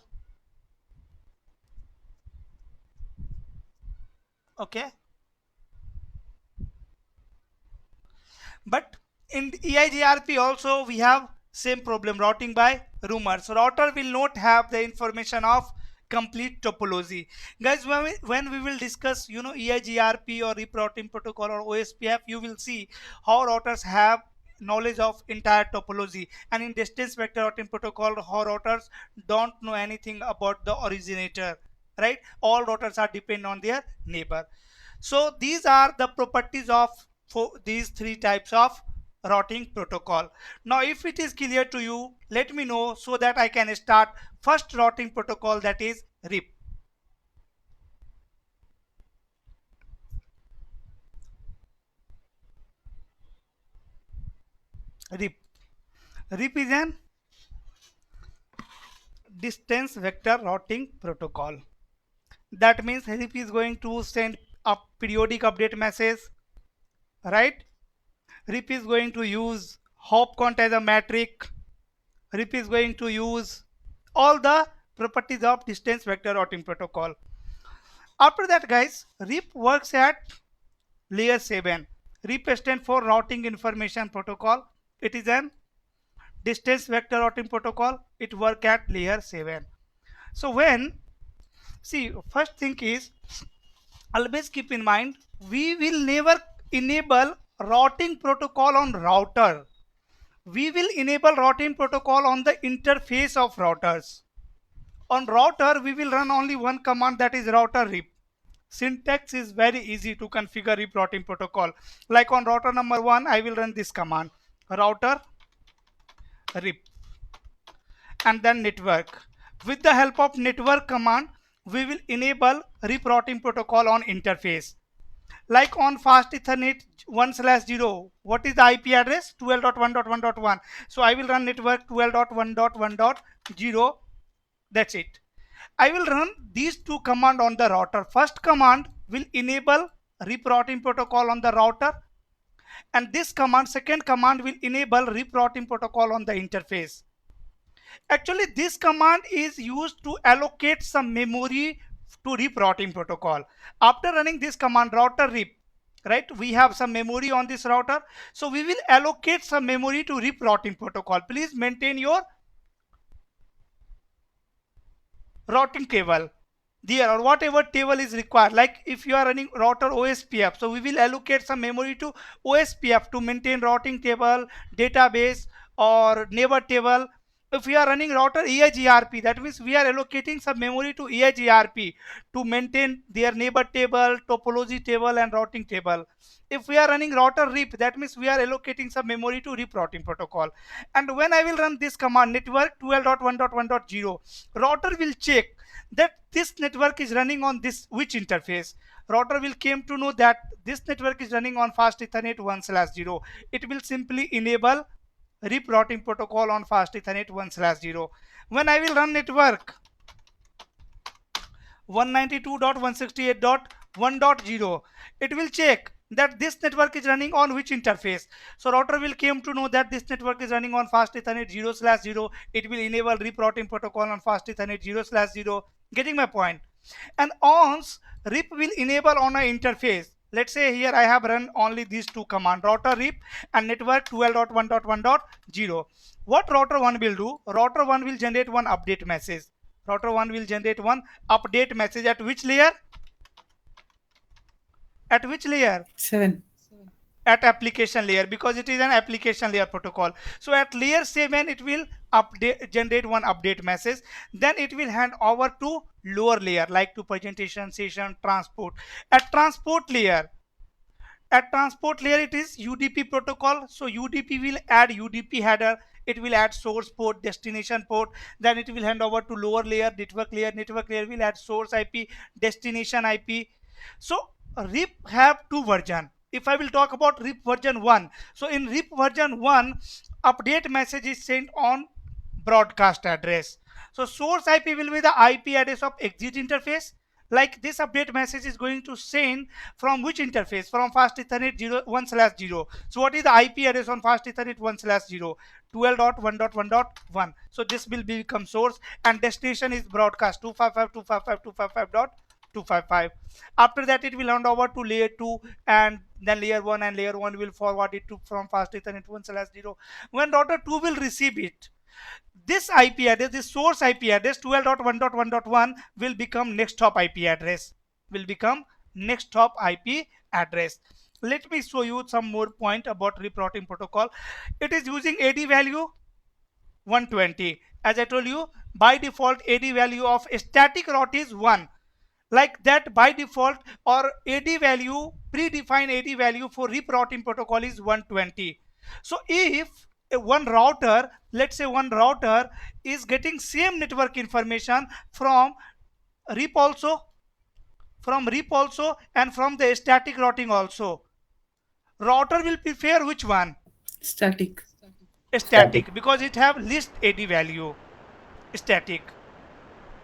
B: Okay, but in EIGRP also we have same problem, routing by rumors. Router will not have the information of complete topology. Guys, when we will discuss EIGRP or RIP routing protocol or OSPF, you will see how routers have knowledge of entire topology, and in distance vector routing protocol how routers don't know anything about the originator, right? All routers are depend on their neighbor. So these are the properties of these 3 types of routing protocol. Now if it is clear to you, let me know so that I can start first routing protocol, that is RIP. RIP is an distance vector routing protocol. That means RIP is going to send a periodic update message, right? RIP is going to use hop count as a metric. RIP is going to use all the properties of distance vector routing protocol. After that, guys, RIP works at layer 7. RIP stands for routing information protocol. It is an distance vector routing protocol. It works at layer 7. So first thing is, always keep in mind, we will never enable routing protocol on router. We will enable routing protocol on the interface of routers. On router, we will run only one command, that is router RIP. Syntax is very easy to configure RIP routing protocol. Like on router number 1, I will run this command, router RIP, and then network. With the help of network command, we will enable RIP routing protocol on interface. Like on fast Ethernet 1/0, what is the IP address? 12.1.1.1. So I will run network 12.1.1.0. That's it. I will run these two commands on the router. First command will enable RIP routing protocol on the router, and this command, second command, will enable RIP routing protocol on the interface. Actually, this command is used to allocate some memory to RIP routing protocol. After running this command, router RIP, right, we have some memory on this router, so we will allocate some memory to RIP routing protocol. Please maintain your routing table there, or whatever table is required. Like if you are running router OSPF, so we will allocate some memory to OSPF to maintain routing table, database, or neighbor table. If we are running router EIGRP, that means we are allocating some memory to EIGRP to maintain their neighbor table, topology table, and routing table. If we are running router RIP, that means we are allocating some memory to RIP routing protocol. And when I will run this command, network 12.1.1.0, router will check that this network is running on this which interface. Router will came to know that this network is running on fast Ethernet 1/0. It will simply enable RIP routing protocol on fast Ethernet 1/0. When I will run network 192.168.1.0, it will check that this network is running on which interface. So router will came to know that this network is running on fast Ethernet 0/0. It will enable RIP routing protocol on fast Ethernet 0/0. Getting my point? And once RIP will enable on an interface, let's say here I have run only these two commands, router RIP and network 12.1.1.0. What router 1 will do? Router 1 will generate one update message. Router 1 will generate one update message at which layer? At which layer?
D: 7.
B: At application layer, because it is an application layer protocol. So at layer 7 it will generate one update message. Then it will hand over to lower layer, like to presentation, session, transport. At transport layer, it is UDP protocol. So UDP will add UDP header, it will add source port, destination port. Then it will hand over to lower layer, network layer. Network layer will add source IP, destination IP. So RIP have two versions. If I will talk about RIP version 1, so in RIP version 1, update message is sent on broadcast address. So source IP will be the IP address of exit interface. Like this update message is going to send from which interface? From fast Ethernet 1/0. So what is the IP address on fast Ethernet 1/0? 12.1.1.1. So this will become source, and destination is broadcast 255.255.255.255. After that it will hand over to layer 2, and then layer 1, and layer 1 will forward it to from fast Ethernet 1/0. When router 2 will receive it, this IP address, this source IP address 12.1.1.1 will become next hop IP address. Let me show you some more point about RIP routing protocol. It is using AD value 120. As I told you, by default AD value of a static route is 1. Like that, by default, or AD value, predefined AD value for RIP routing protocol is 120. So if one router, let's say one router is getting same network information from RIP also, and from the static routing also, router will prefer which one?
D: Static.
B: Static, because it have least AD value. Static,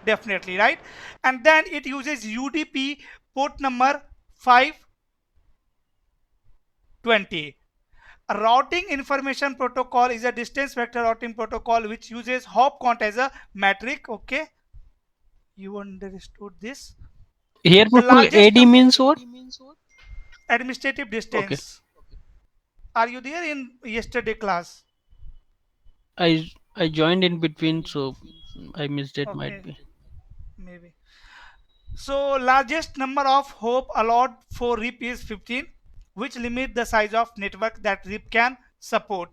B: definitely, right? And then it uses UDP port number 520. A routing information protocol is a distance vector routing protocol which uses hop count as a metric. Okay, you understood this?
H: Here,
B: The
H: Praful,
B: largest
H: AD means what?
B: administrative distance.
H: Okay.
B: Are you there in yesterday class?
H: I joined in between, so I missed it.
B: Okay,
H: Might be.
B: maybe. So largest number of hop allowed for RIP is 15, which limit the size of network that RIP can support.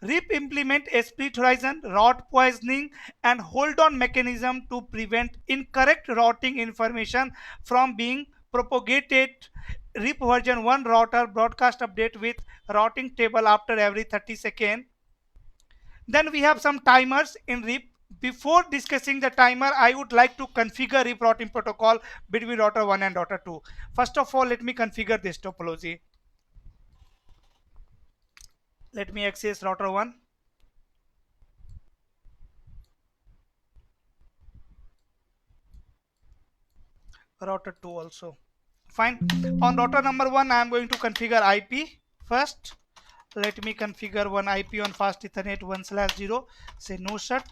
B: RIP implement a split horizon, route poisoning, and hold on mechanism to prevent incorrect routing information from being propagated. RIP version 1 router broadcast update with routing table after every 30 seconds. Then we have some timers in RIP before discussing the timer, I would like to configure RIP routing protocol between router 1 and router 2. First of all, let me configure this topology. Let me access router 1. Router 2 also. Fine. On router number 1, I am going to configure IP first. Let me configure one IP on fast Ethernet 1/0. Say no shut.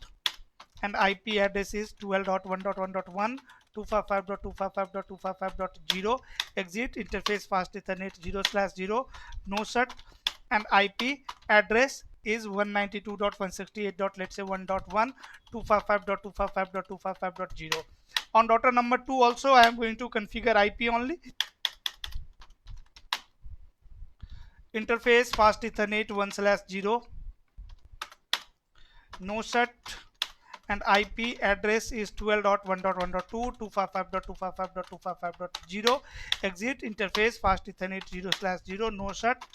B: And IP address is 12.1.1.1 255.255.255.0. Exit interface fast Ethernet 0/0 no shut, and IP address is 192.168. let's say 1.1 255.255.255.0. On router number 2 also I am going to configure IP only. Interface fast Ethernet 1/0 no shut, and IP address is 12.1.1.2 255.255.255.0. Exit interface fast Ethernet 0/0 no shut,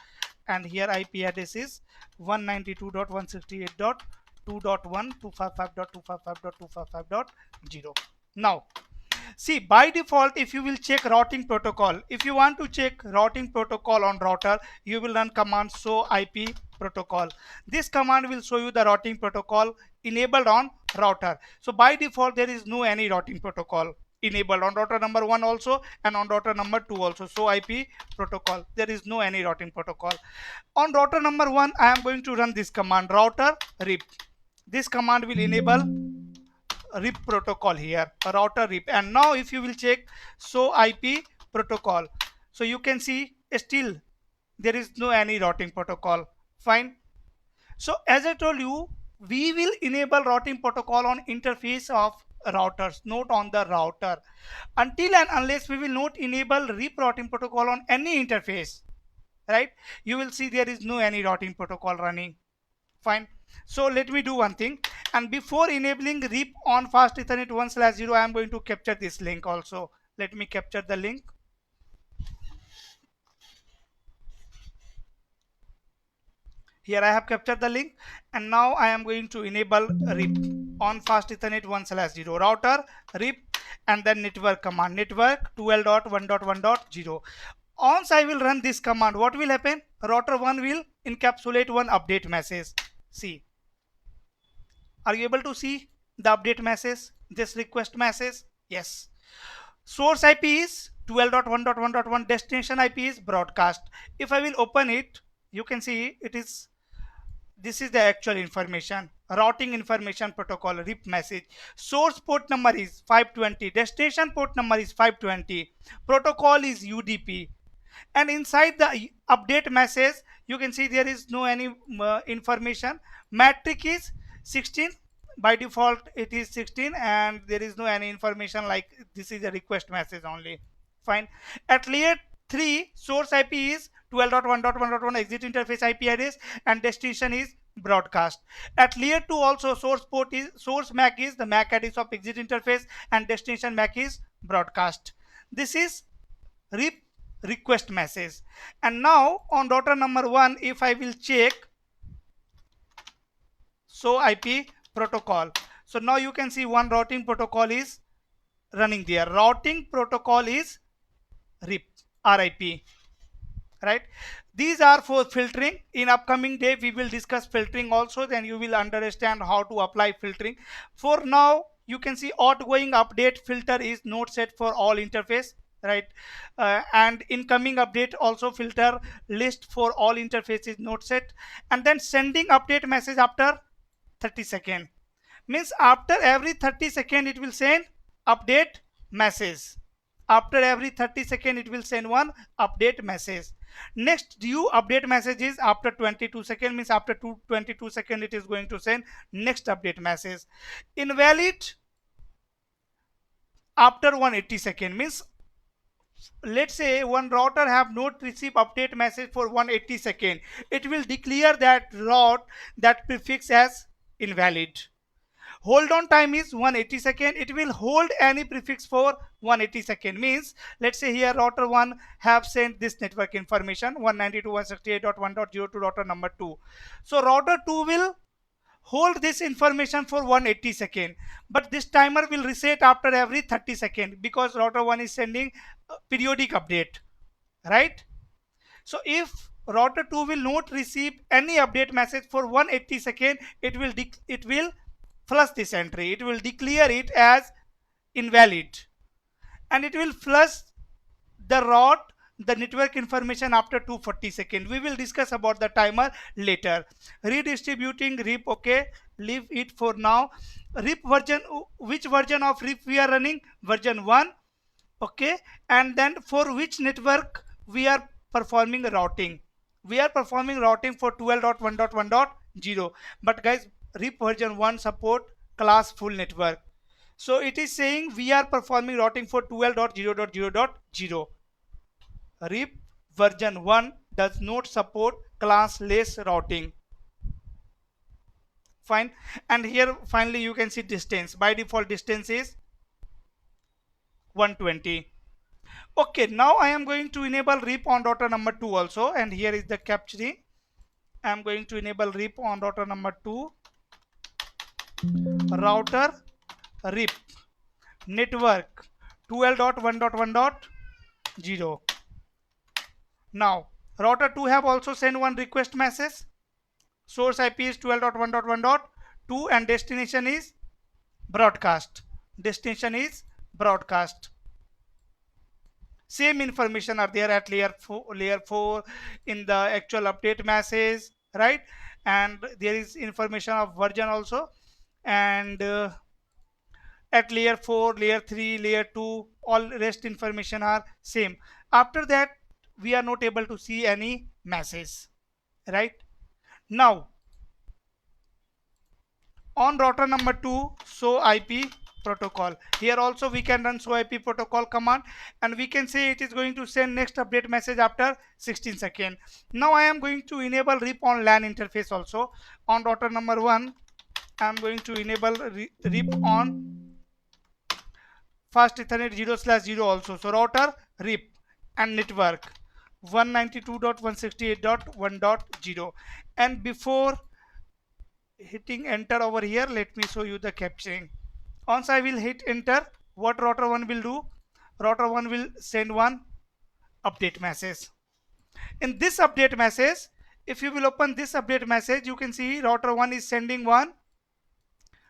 B: and here IP address is 192.168.2.1 255.255.255.0. Now see, by default, if you will check routing protocol, if you want to check routing protocol on router, you will run command show IP protocol. This command will show you the routing protocol enabled on router. So by default, there is no any routing protocol enabled on router number 1 also, and on router number 2 also. So IP protocol, there is no any routing protocol. On router number 1, I am going to run this command, router RIP. This command will enable RIP protocol here, a router RIP. And now if you will check show IP protocol, so you can see still there is no any routing protocol. Fine. So as I told you, we will enable routing protocol on interface of routers, not on the router. Until and unless we will not enable RIP routing protocol on any interface, right, you will see there is no any routing protocol running. Fine. So let me do one thing, and before enabling RIP on fast Ethernet 1/0, I am going to capture this link also. Let me capture the link. Here I have captured the link, and now I am going to enable RIP on fast Ethernet 1/0, router RIP, and then network command, network 12.1.1.0. Once I will run this command, what will happen? Router 1 will encapsulate one update message. See, are you able to see the update message, this request message? Yes. Source IP is 12.1.1.1, destination IP is broadcast. If I will open it, you can see it is, this is the actual information, routing information protocol RIP message. Source port number is 520, destination port number is 520, protocol is UDP, and inside the update message you can see there is no any information. Metric is 16, by default it is 16, and there is no any information like this is a request message only. Fine. At layer 3, source IP is 12.1.1.1, exit interface IP address, and destination is broadcast. At layer 2 also, source port is, source MAC is the MAC address of exit interface, and destination MAC is broadcast. This is RIP request message. And now on router number 1, if I will check show IP protocol, so now you can see one routing protocol is running there. Routing protocol is RIP, RIP, right? These are for filtering. In upcoming day we will discuss filtering also, then you will understand how to apply filtering. For now you can see outgoing update filter is not set for all interface, right? And incoming update also filter list for all interfaces not set. And then sending update message after 30 seconds, means after every 30 seconds it will send update message. After every 30 seconds it will send one update message. Next due update message is after 22 seconds, means after 22 seconds it is going to send next update message. Invalid after 180 seconds, means let's say one router have not received update message for 180 seconds, it will declare that route, that prefix as invalid. Hold on time is 180 seconds, it will hold any prefix for 180 seconds. Means let's say here router 1 have sent this network information 192.168.1.0 to router number 2. So router 2 will hold this information for 180 seconds, but this timer will reset after every 30 seconds because router 1 is sending a periodic update, right? So if router 2 will not receive any update message for 180 seconds, it will flush this entry. It will declare it as invalid, and it will flush the route the network information after 240 seconds. We will discuss about the timer later. Redistributing RIP, okay, leave it for now. RIP version, which version of RIP we are running? Version 1, okay. And then for which network we are performing routing? We are performing routing for 12.1.1.0, but guys, RIP version 1 support class full network. So it is saying we are performing routing for 12.0.0.0. RIP version 1 does not support classless routing. Fine. And here finally you can see distance. By default distance is 120. Okay, now I am going to enable RIP on router number 2 also, and here is the capturing. I am going to enable RIP on router number 2. Router RIP network 12.1.1.0. Now router 2 have also sent one request message. Source IP is 12.1.1.2 and destination is broadcast. Destination is broadcast. Same information are there at layer 4 in the actual update message, right? And there is information of version also, and at layer 4, layer 3, layer 2, all rest information are same. After that we are not able to see any message, right? Now on router number 2, show IP protocol. Here also we can run show IP protocol command, and we can say it is going to send next update message after 16 seconds. Now I am going to enable RIP on LAN interface also. On router number 1, I am going to enable RIP on fast Ethernet 0/0 also. So router RIP and network 192.168.1.0. and before hitting enter over here, let me show you the capturing. Once I will hit enter, what router 1 will do? Router 1 will send one update message. In this update message, if you will open this update message, you can see router 1 is sending one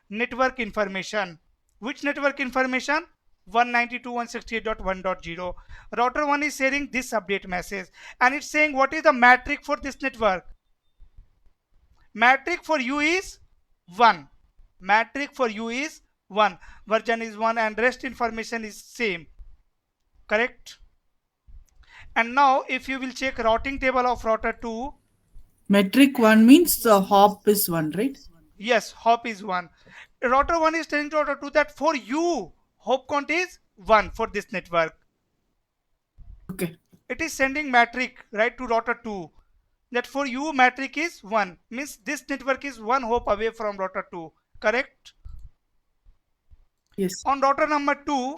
B: network information. Which network information? 192.168.1.0. Router 1 is sharing this update message, and it's saying what is the metric for this network. Metric for you is 1. Metric for you is 1. Version is 1 and rest information is same. Correct? And now if you will check routing table of router 2.
D: Metric 1 means the hop is 1, right?
B: Yes, hop is 1. Router 1 is telling to router 2 that for you, hop count is 1 for this network.
D: Okay.
B: It is sending metric, right, to router 2. That for you metric is 1. Means this network is 1 hop away from router 2. Correct?
D: Yes.
B: On router number 2,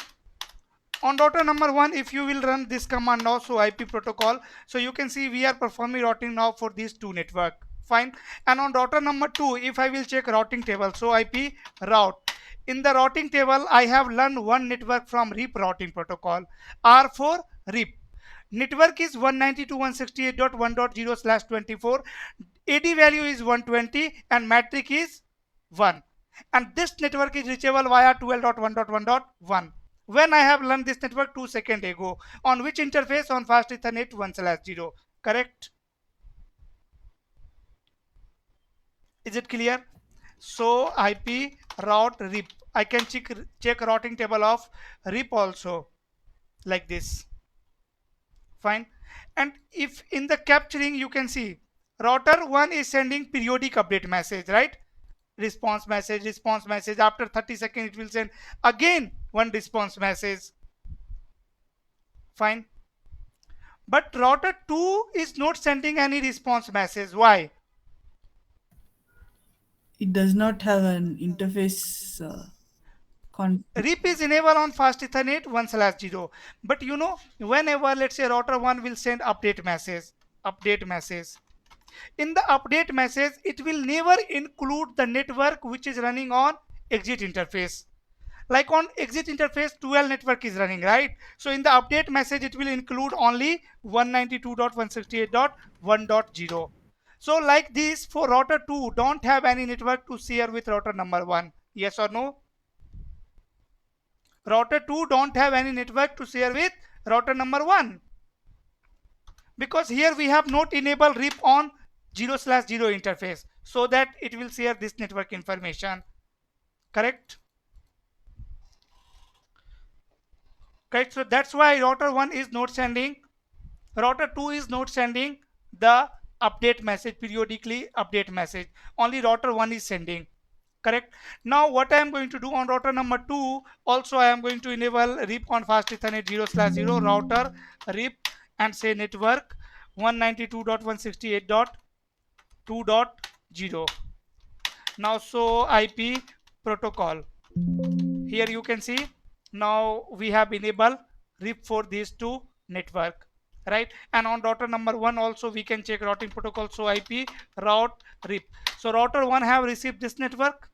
B: on router number 1, if you will run this command now, so IP protocol, so you can see we are performing routing now for these two network. Fine. And on router number 2, if I will check routing table, so IP route. In the routing table, I have learned one network from RIP routing protocol. R4 RIP. Network is 192.168.1.0/24. AD value is 120 and metric is 1. And this network is reachable via 12.1.1.1. When I have learned this network 2 seconds ago. On which interface? On fast Ethernet 1/0. Correct? Is it clear? So IP route RIP. I can check routing table of RIP also like this. Fine. And if in the capturing you can see router 1 is sending periodic update message, right? Response message. After 30 seconds it will send again one response message. Fine. But router 2 is not sending any response message. Why?
D: It does not have an interface
B: RIP is enabled on fast Ethernet 1/0. But you know, whenever let's say router 1 will send update message, In the update message, it will never include the network which is running on exit interface. Like on exit interface, 12 network is running, right? So in the update message, it will include only 192.168.1.0. So like this, for router 2, don't have any network to share with router number 1. Yes or no? Router 2 don't have any network to share with router number 1. Because here we have not enabled RIP on 0/0 interface, so that it will share this network information. Correct? Correct. So that's why router 1 is not sending, router 2 is not sending the update message, periodically update message. Only router 1 is sending. Correct. Now what I am going to do on router number 2, also I am going to enable RIP on fast Ethernet 0/0 router RIP and say network 192.168.2.0. Now show IP protocol. Here you can see now we have enabled RIP for these two network, right? And on router number 1 also we can check routing protocol, so IP route RIP. So router 1 have received this network.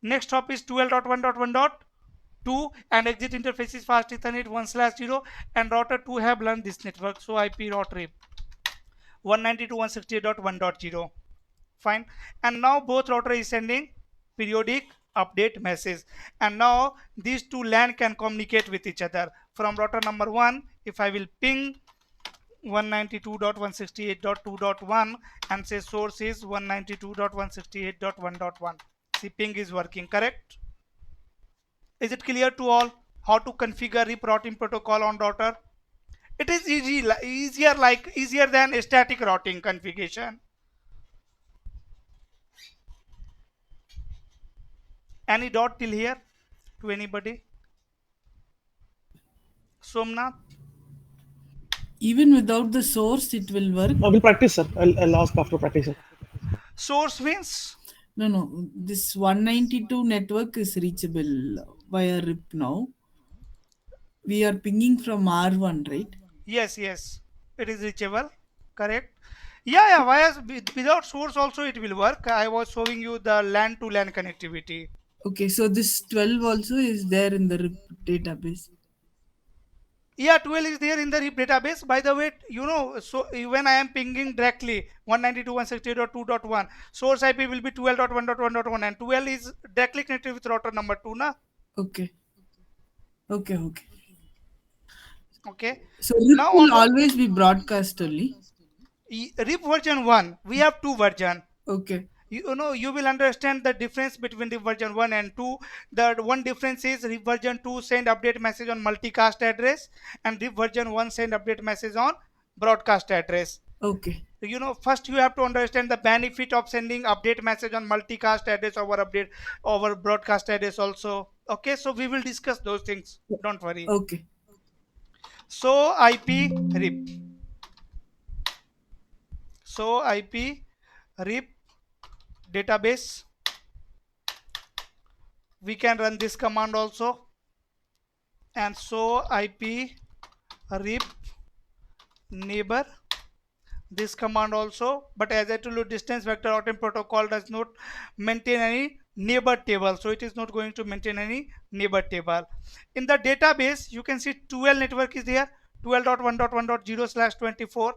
B: Next hop is 12.1.1.2 and exit interface is fast Ethernet 1/0 and router 2 have learned this network, so IP route RIP 192.168.1.0. Fine. And now both router is sending periodic update message, and now these two LAN can communicate with each other. From router number 1, if I will ping 192.168.2.1 and say source is 192.168.1.1, see ping is working. Correct? Is it clear to all how to configure RIP routing protocol on router? It is easier than static routing configuration. Any doubt till here to anybody? Somnath?
D: Even without the source, it will work.
I: I will practice, sir. I'll ask after practicing.
B: Source means?
D: No. This 192 network is reachable via RIP now. We are pinging from R1, right?
B: Yes. It is reachable. Correct. Yeah. Without source also it will work. I was showing you the LAN to LAN connectivity.
D: Okay, so this 12 also is there in the RIP database.
B: Yeah, 12 is there in the RIP database. By the way, you know, so when I am pinging directly 192.168.2.1, source IP will be 12.1.1.1 and 12 is directly connected with router number 2, na?
D: Okay. So RIP
B: now
D: will always be broadcast only.
B: RIP version 1, we have two version.
D: Okay.
B: You know, you will understand the difference between RIP version 1 and 2. The one difference is RIP version 2 send update message on multicast address and RIP version 1 send update message on broadcast address.
D: Okay.
B: You know, first you have to understand the benefit of sending update message on multicast address over broadcast address also. Okay, so we will discuss those things. Don't worry.
D: Okay.
B: So IP RIP. So IP RIP database. We can run this command also. And so IP RIP neighbor. This command also, but as I told you, distance vector routing protocol does not maintain any neighbor table, so it is not going to maintain any neighbor table. In the database you can see 12 network is there, 12.1.1.0/24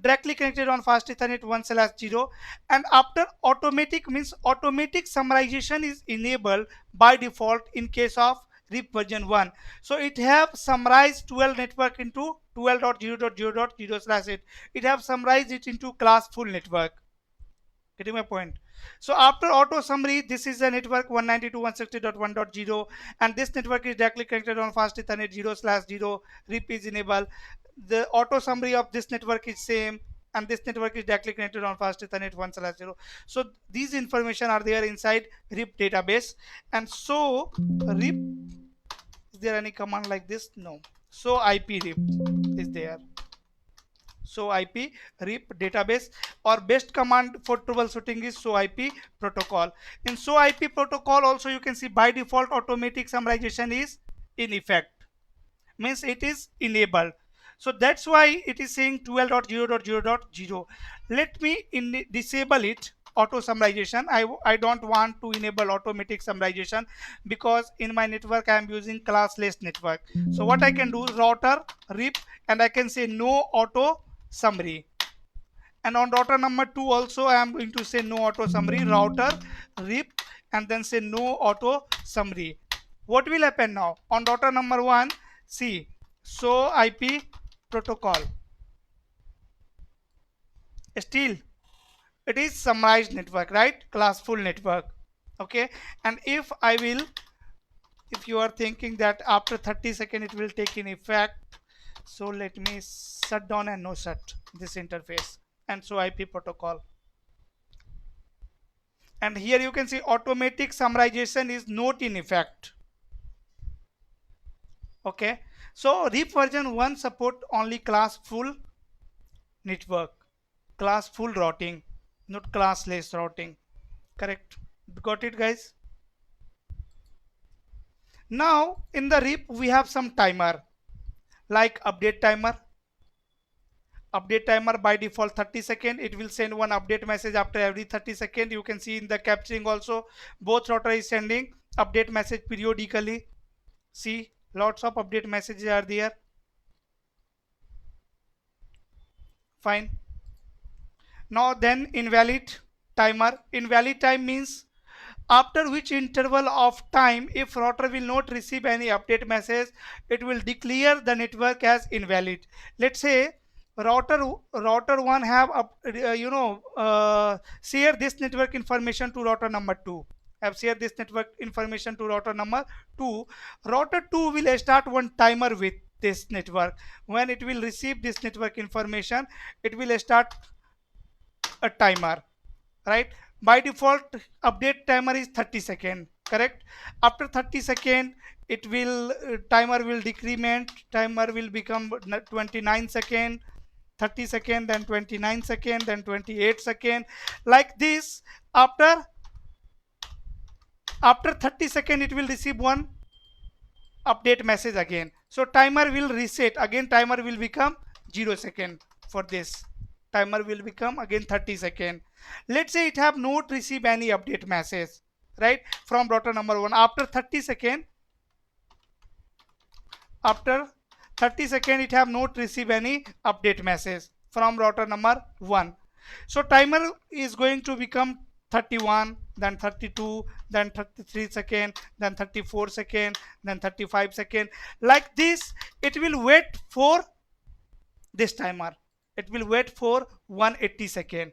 B: directly connected on fast Ethernet 1/0, and after automatic means automatic summarization is enabled by default in case of RIP version 1. So it have summarized 12 network into 12.0.0.0/8. It have summarized it into class full network. Getting my point? So after auto summary, this is a network 192.168.1.0 and this network is directly connected on fast Ethernet 0/0. RIP is enabled. The auto summary of this network is same and this network is directly connected on fast Ethernet 1/0. So these information are there inside RIP database. And so RIP, is there any command like this? No. So IP RIP is there. So IP RIP database, or best command for troubleshooting is show IP protocol. In show IP protocol also you can see by default automatic summarization is in effect, means it is enabled. So that's why it is saying 12.0.0.0. Let me disable it, auto summarization. I don't want to enable automatic summarization because in my network I am using classless network. So what I can do is router rip, and I can say no auto summary. And on router number 2 also I am going to say no auto summary, router rip, and then say no auto summary. What will happen now on router number 1? See, so IP protocol, still it is summarized network, right? Classful network. Okay, and if I will, if you are thinking that after 30 seconds it will take in effect, so let me shut down and no shut this interface, and so IP protocol. And here you can see automatic summarization is not in effect. Okay, so RIP version 1 support only class full network, class full routing, not classless routing. Correct? Got it, guys? Now in the RIP we have some timer like update timer. Update timer by default 30 seconds. It will send one update message after every 30 seconds. You can see in the capturing also both router is sending update message periodically. See, lots of update messages are there. Fine. Now then invalid timer. Invalid time means after which interval of time if router will not receive any update message, it will declare the network as invalid. Let's say router 1 have share this network information to router number 2. Have shared this network information to router number 2. Router 2 will start one timer with this network. When it will receive this network information, it will start a timer, right? By default update timer is 30 seconds, correct? After 30 seconds it will timer will decrement, timer will become 29 seconds, 30 seconds, then 29 seconds, then 28 seconds, like this. After 30 seconds it will receive one update message again, so timer will reset again, timer will become 0 second. For this timer will become again 30 seconds. Let's say it have not received any update message, right, from router number 1. After 30 seconds it have not received any update message from router number 1. So timer is going to become 31, then 32, then 33 second, then 34 second, then 35 second, like this. It will wait for this timer, it will wait for 180 second.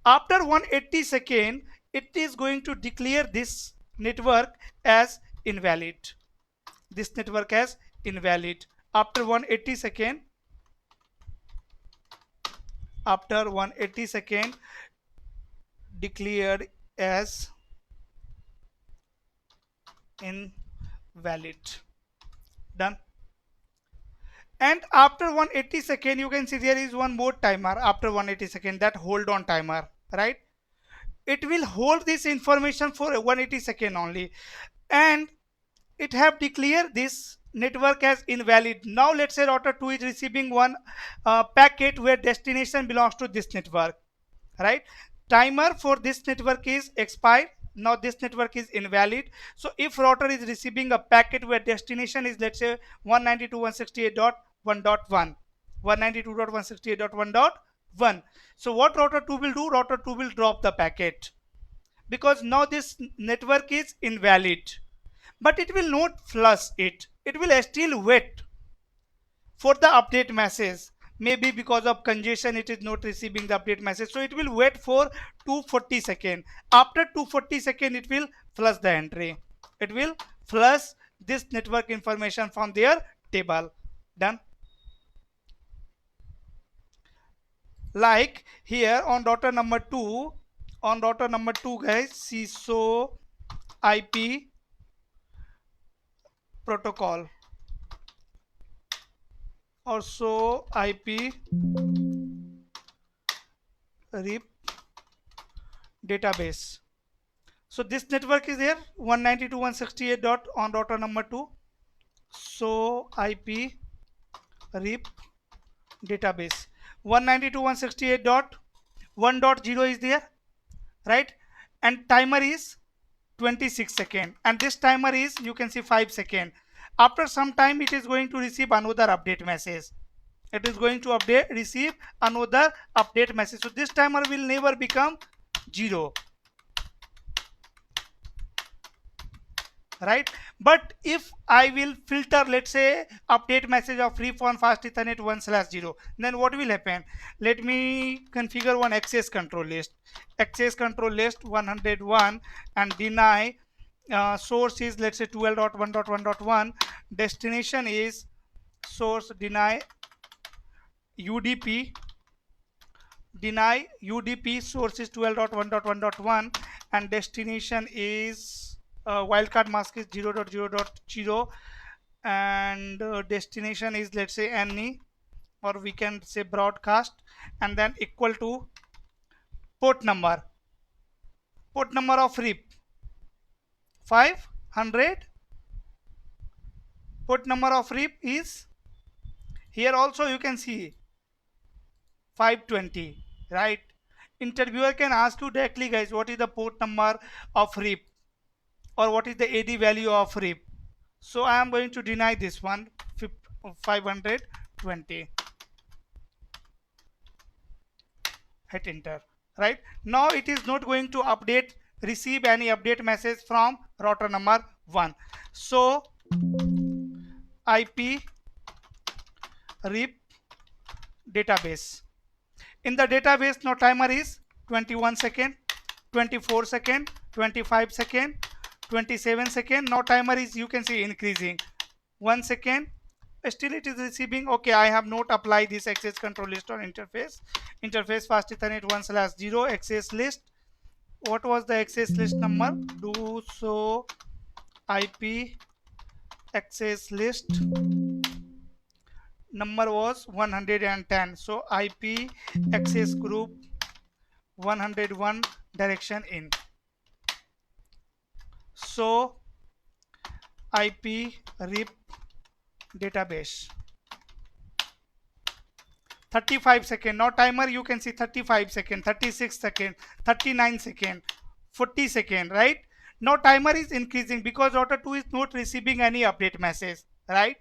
B: After 180 second it is going to declare this network as invalid, this network as invalid. After 180 second, after 180 second declared as invalid. Done. And after 180 second you can see there is one more timer after 180 second, that hold on timer, right? It will hold this information for 180 second only, and it have declared this network as invalid. Now let's say router 2 is receiving one packet where destination belongs to this network, right? Timer for this network is expired. Now this network is invalid. So if router is receiving a packet where destination is, let's say, 192.168.1.1, 192.168.1.1, so what router 2 will do? Router 2 will drop the packet because now this network is invalid. But it will not flush it, it will still wait for the update message. Maybe because of congestion it is not receiving the update message, so it will wait for 240 seconds. After 240 seconds it will flush the entry, it will flush this network information from their table. Done. Like here on router number 2, guys, CISO IP protocol, also IP RIP database. So this network is here 192.168. On router number 2, so IP RIP database. 192.168.1.0 is there, right? And timer is 26 seconds, and this timer is, you can see, 5 seconds. After some time it is going to receive another update message. It is going to receive another update message. So this timer will never become 0, right? But if I will filter, let's say, update message of RIP on fast Ethernet 1/0, then what will happen? Let me configure one access control list. Access control list 101, and deny source is, let's say, 12.1.1.1. destination is source deny UDP. Deny UDP, source is 12.1.1.1, and destination is wildcard mask is 0.0.0, and destination is, let's say, NE, or we can say broadcast, and then equal to port number of RIP 500. Port number of RIP is, here also you can see, 520, right? Interviewer can ask you directly, guys, what is the port number of RIP, or what is the AD value of RIP. So I am going to deny this one, 520. Hit enter, right? Now it is not going to receive any update message from router number 1. So IP RIP database. In the database, now timer is 21 second, 24 second, 25 second, 27 second. Now timer is, you can see, increasing. 1 second, still it is receiving. Okay, I have not applied this access control list on interface. Interface fast Ethernet 1/0 access list. What was the access list number? Do so IP access list number was 110. So IP access group 101 direction in. So IP RIP database. 35 second. Now timer, you can see, 35 second, 36 second, 39 second, 40 second, right? Now timer is increasing because router 2 is not receiving any update message, right?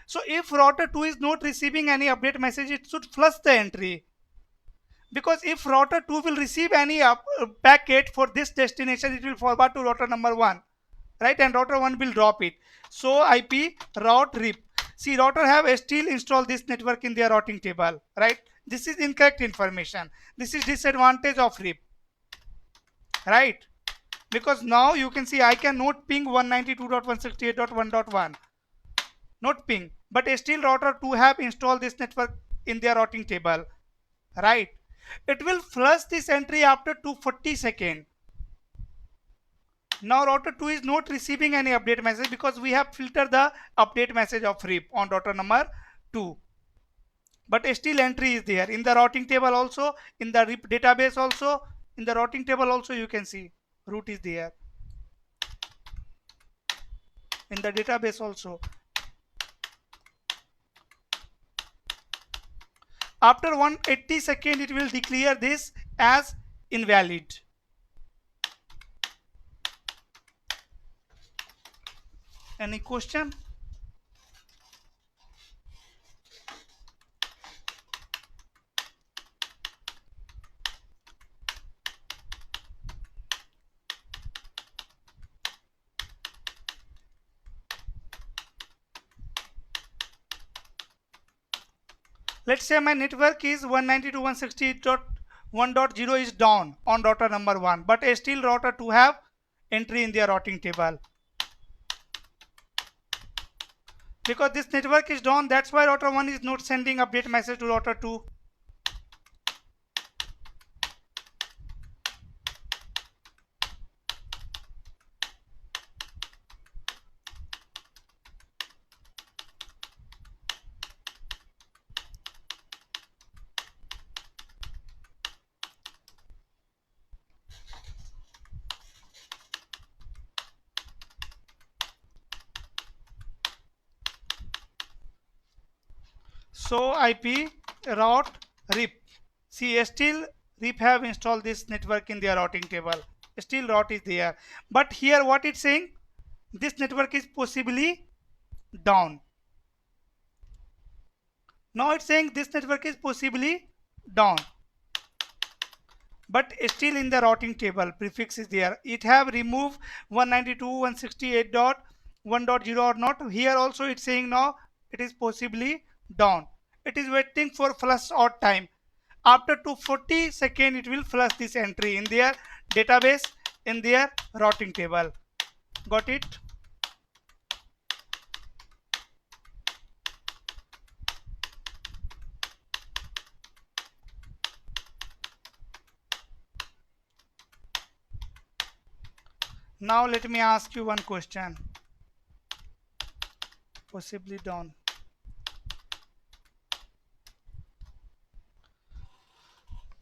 B: So if router 2 is not receiving any update message, it should flush the entry. Because if router 2 will receive any packet for this destination, it will forward to router number 1, right? And router 1 will drop it. So IP route RIP. See, router have still installed this network in their routing table, right? This is incorrect information. This is disadvantage of RIP, right? Because now you can see I cannot ping 192.168.1.1, not ping, but still router 2 have installed this network in their routing table, right? It will flush this entry after 240 seconds. Now router 2 is not receiving any update message because we have filtered the update message of RIP on router number 2. But still entry is there in the routing table also, in the RIP database also. In the routing table also you can see root is there. In the database also. After 180 seconds, it will declare this as invalid. Any question? Let's say my network is 192.168.1.0 is down on router number 1, but still router 2 have entry in their routing table. Because this network is down, that's why router 1 is not sending update message to router 2. So IP route RIP. See, still RIP have installed this network in their routing table. Still route is there. But here what it's saying, this network is possibly down. Now it's saying this network is possibly down. But still in the routing table, prefix is there. It have removed 192.168.1.0 or not. Here also it's saying now it is possibly down. It is waiting for flush out time. After 240 seconds, it will flush this entry in their database, in their routing table. Got it? Now let me ask you one question. Possibly down.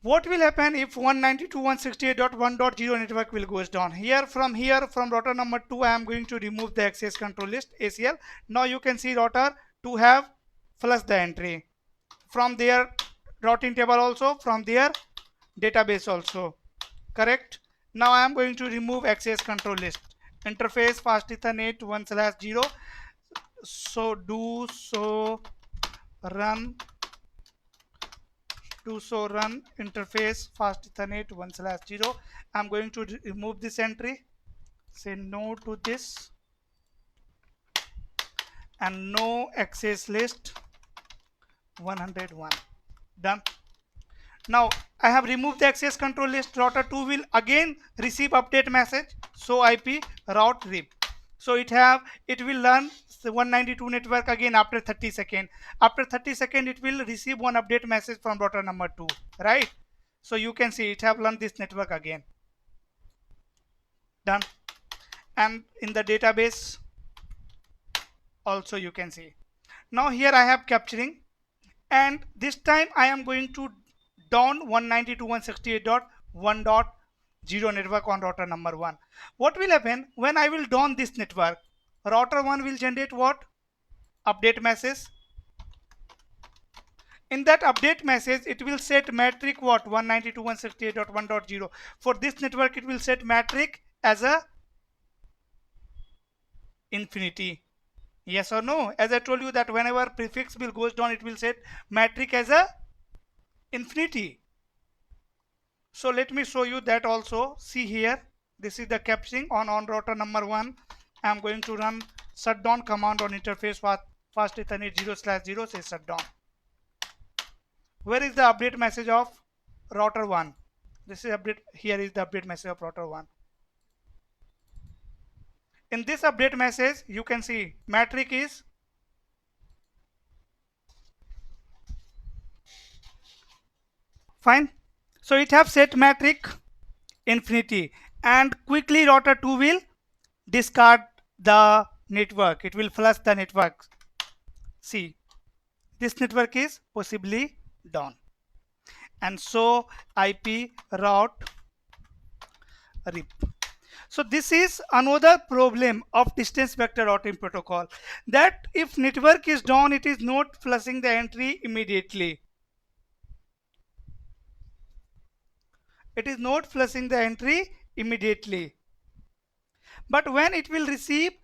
B: What will happen if 192.168.1.0 network will goes down? From router number 2, I am going to remove the access control list ACL. Now you can see router 2 have flushed the entry from their routing table also, from their database also. Correct? Now I am going to remove access control list. Interface fast Ethernet 1/0. So do so run interface fast Ethernet 1/0. I'm going to remove this entry. Say no to this and no access list 101. Done. Now I have removed the access control list. Router 2 will again receive update message. So IP route RIP. So it will learn the 192 network again after 30 seconds. After 30 seconds, it will receive one update message from router number 2, right? So you can see it have learned this network again. Done. And in the database also you can see. Now here I have capturing, and this time I am going to down 192.168.1.0 network on router number 1. What will happen when I will down this network? Router 1 will generate what? Update message. In that update message, it will set metric what? 192.168.1.0. For this network, it will set metric as a infinity. Yes or no? As I told you that whenever prefix will goes down, it will set metric as a infinity. So let me show you that also. See here, this is the capturing on router number 1. I am going to run shutdown command on interface fast Ethernet 0/0, say shutdown. Where is the update message of router 1? This is update. Here is the update message of router 1. In this update message, you can see metric is fine. So it have set metric infinity, and quickly router 2 will discard the network. It will flush the network. See, this network is possibly down, and so IP route RIP. So this is another problem of distance vector routing protocol, that if network is down, it is not flushing the entry immediately. It is not flushing the entry immediately. But when it will receive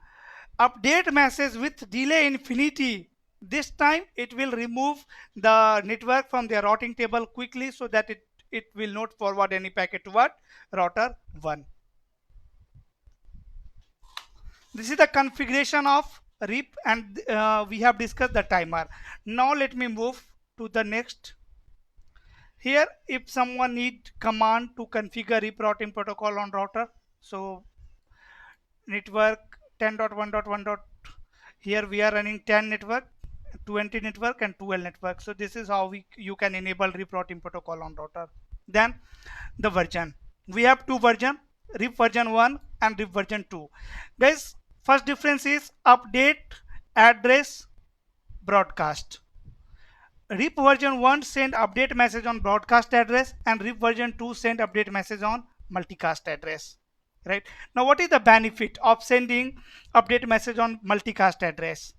B: update message with delay infinity, this time it will remove the network from the routing table quickly, so that it will not forward any packet to what? Router 1. This is the configuration of RIP, and we have discussed the timer. Now let me move to the next. Here, if someone need command to configure RIP routing protocol on router, so network 10.1.1. Here we are running 10 network, 20 network, and 12 network. So this is how you can enable RIP routing protocol on router. Then the version. We have two versions, RIP version 1 and RIP version 2. Guys, first difference is update address broadcast. RIP version 1 send update message on broadcast address, and RIP version 2 send update message on multicast address. Right? Now what is the benefit of sending update message on multicast address?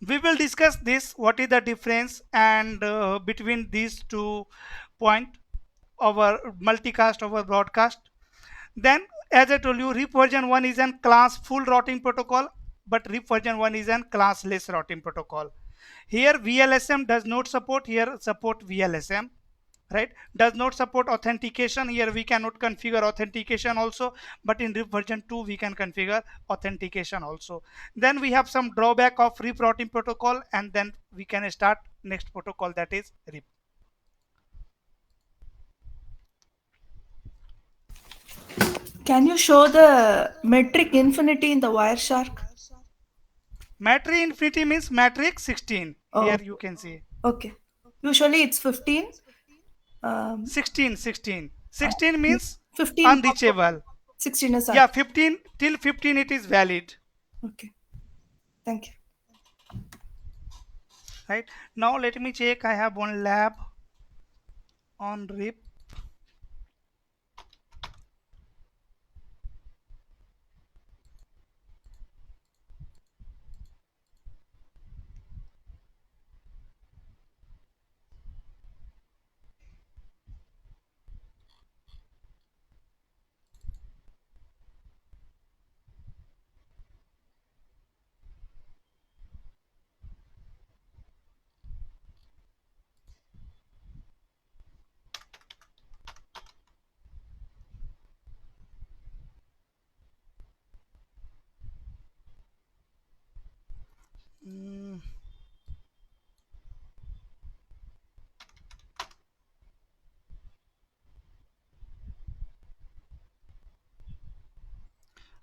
B: We will discuss this, what is the difference and between these two point, our multicast over broadcast. Then as I told you, RIP version 1 is an class full routing protocol, but RIP version 1 is an classless routing protocol. Here VLSM does not support, here support VLSM, right? Does not support authentication. Here we cannot configure authentication also, but in RIP version 2 we can configure authentication also. Then we have some drawback of RIP routing protocol, and then we can start next protocol, that is RIP.
G: Can you show the metric infinity in the Wireshark?
B: Matrix infinity means matrix 16.
G: Oh.
B: Here you can see.
G: Okay. Usually it's 15.
B: 16 means
G: 15
B: unreachable.
G: 16 is
B: Yeah, 15 till 15 it is valid.
G: Okay. Thank you.
B: Right. Now let me check. I have one lab on RIP.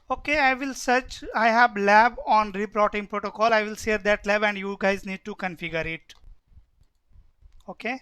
B: Okay, I will search. I have lab on RIP routing protocol. I will share that lab and you guys need to configure it. Okay.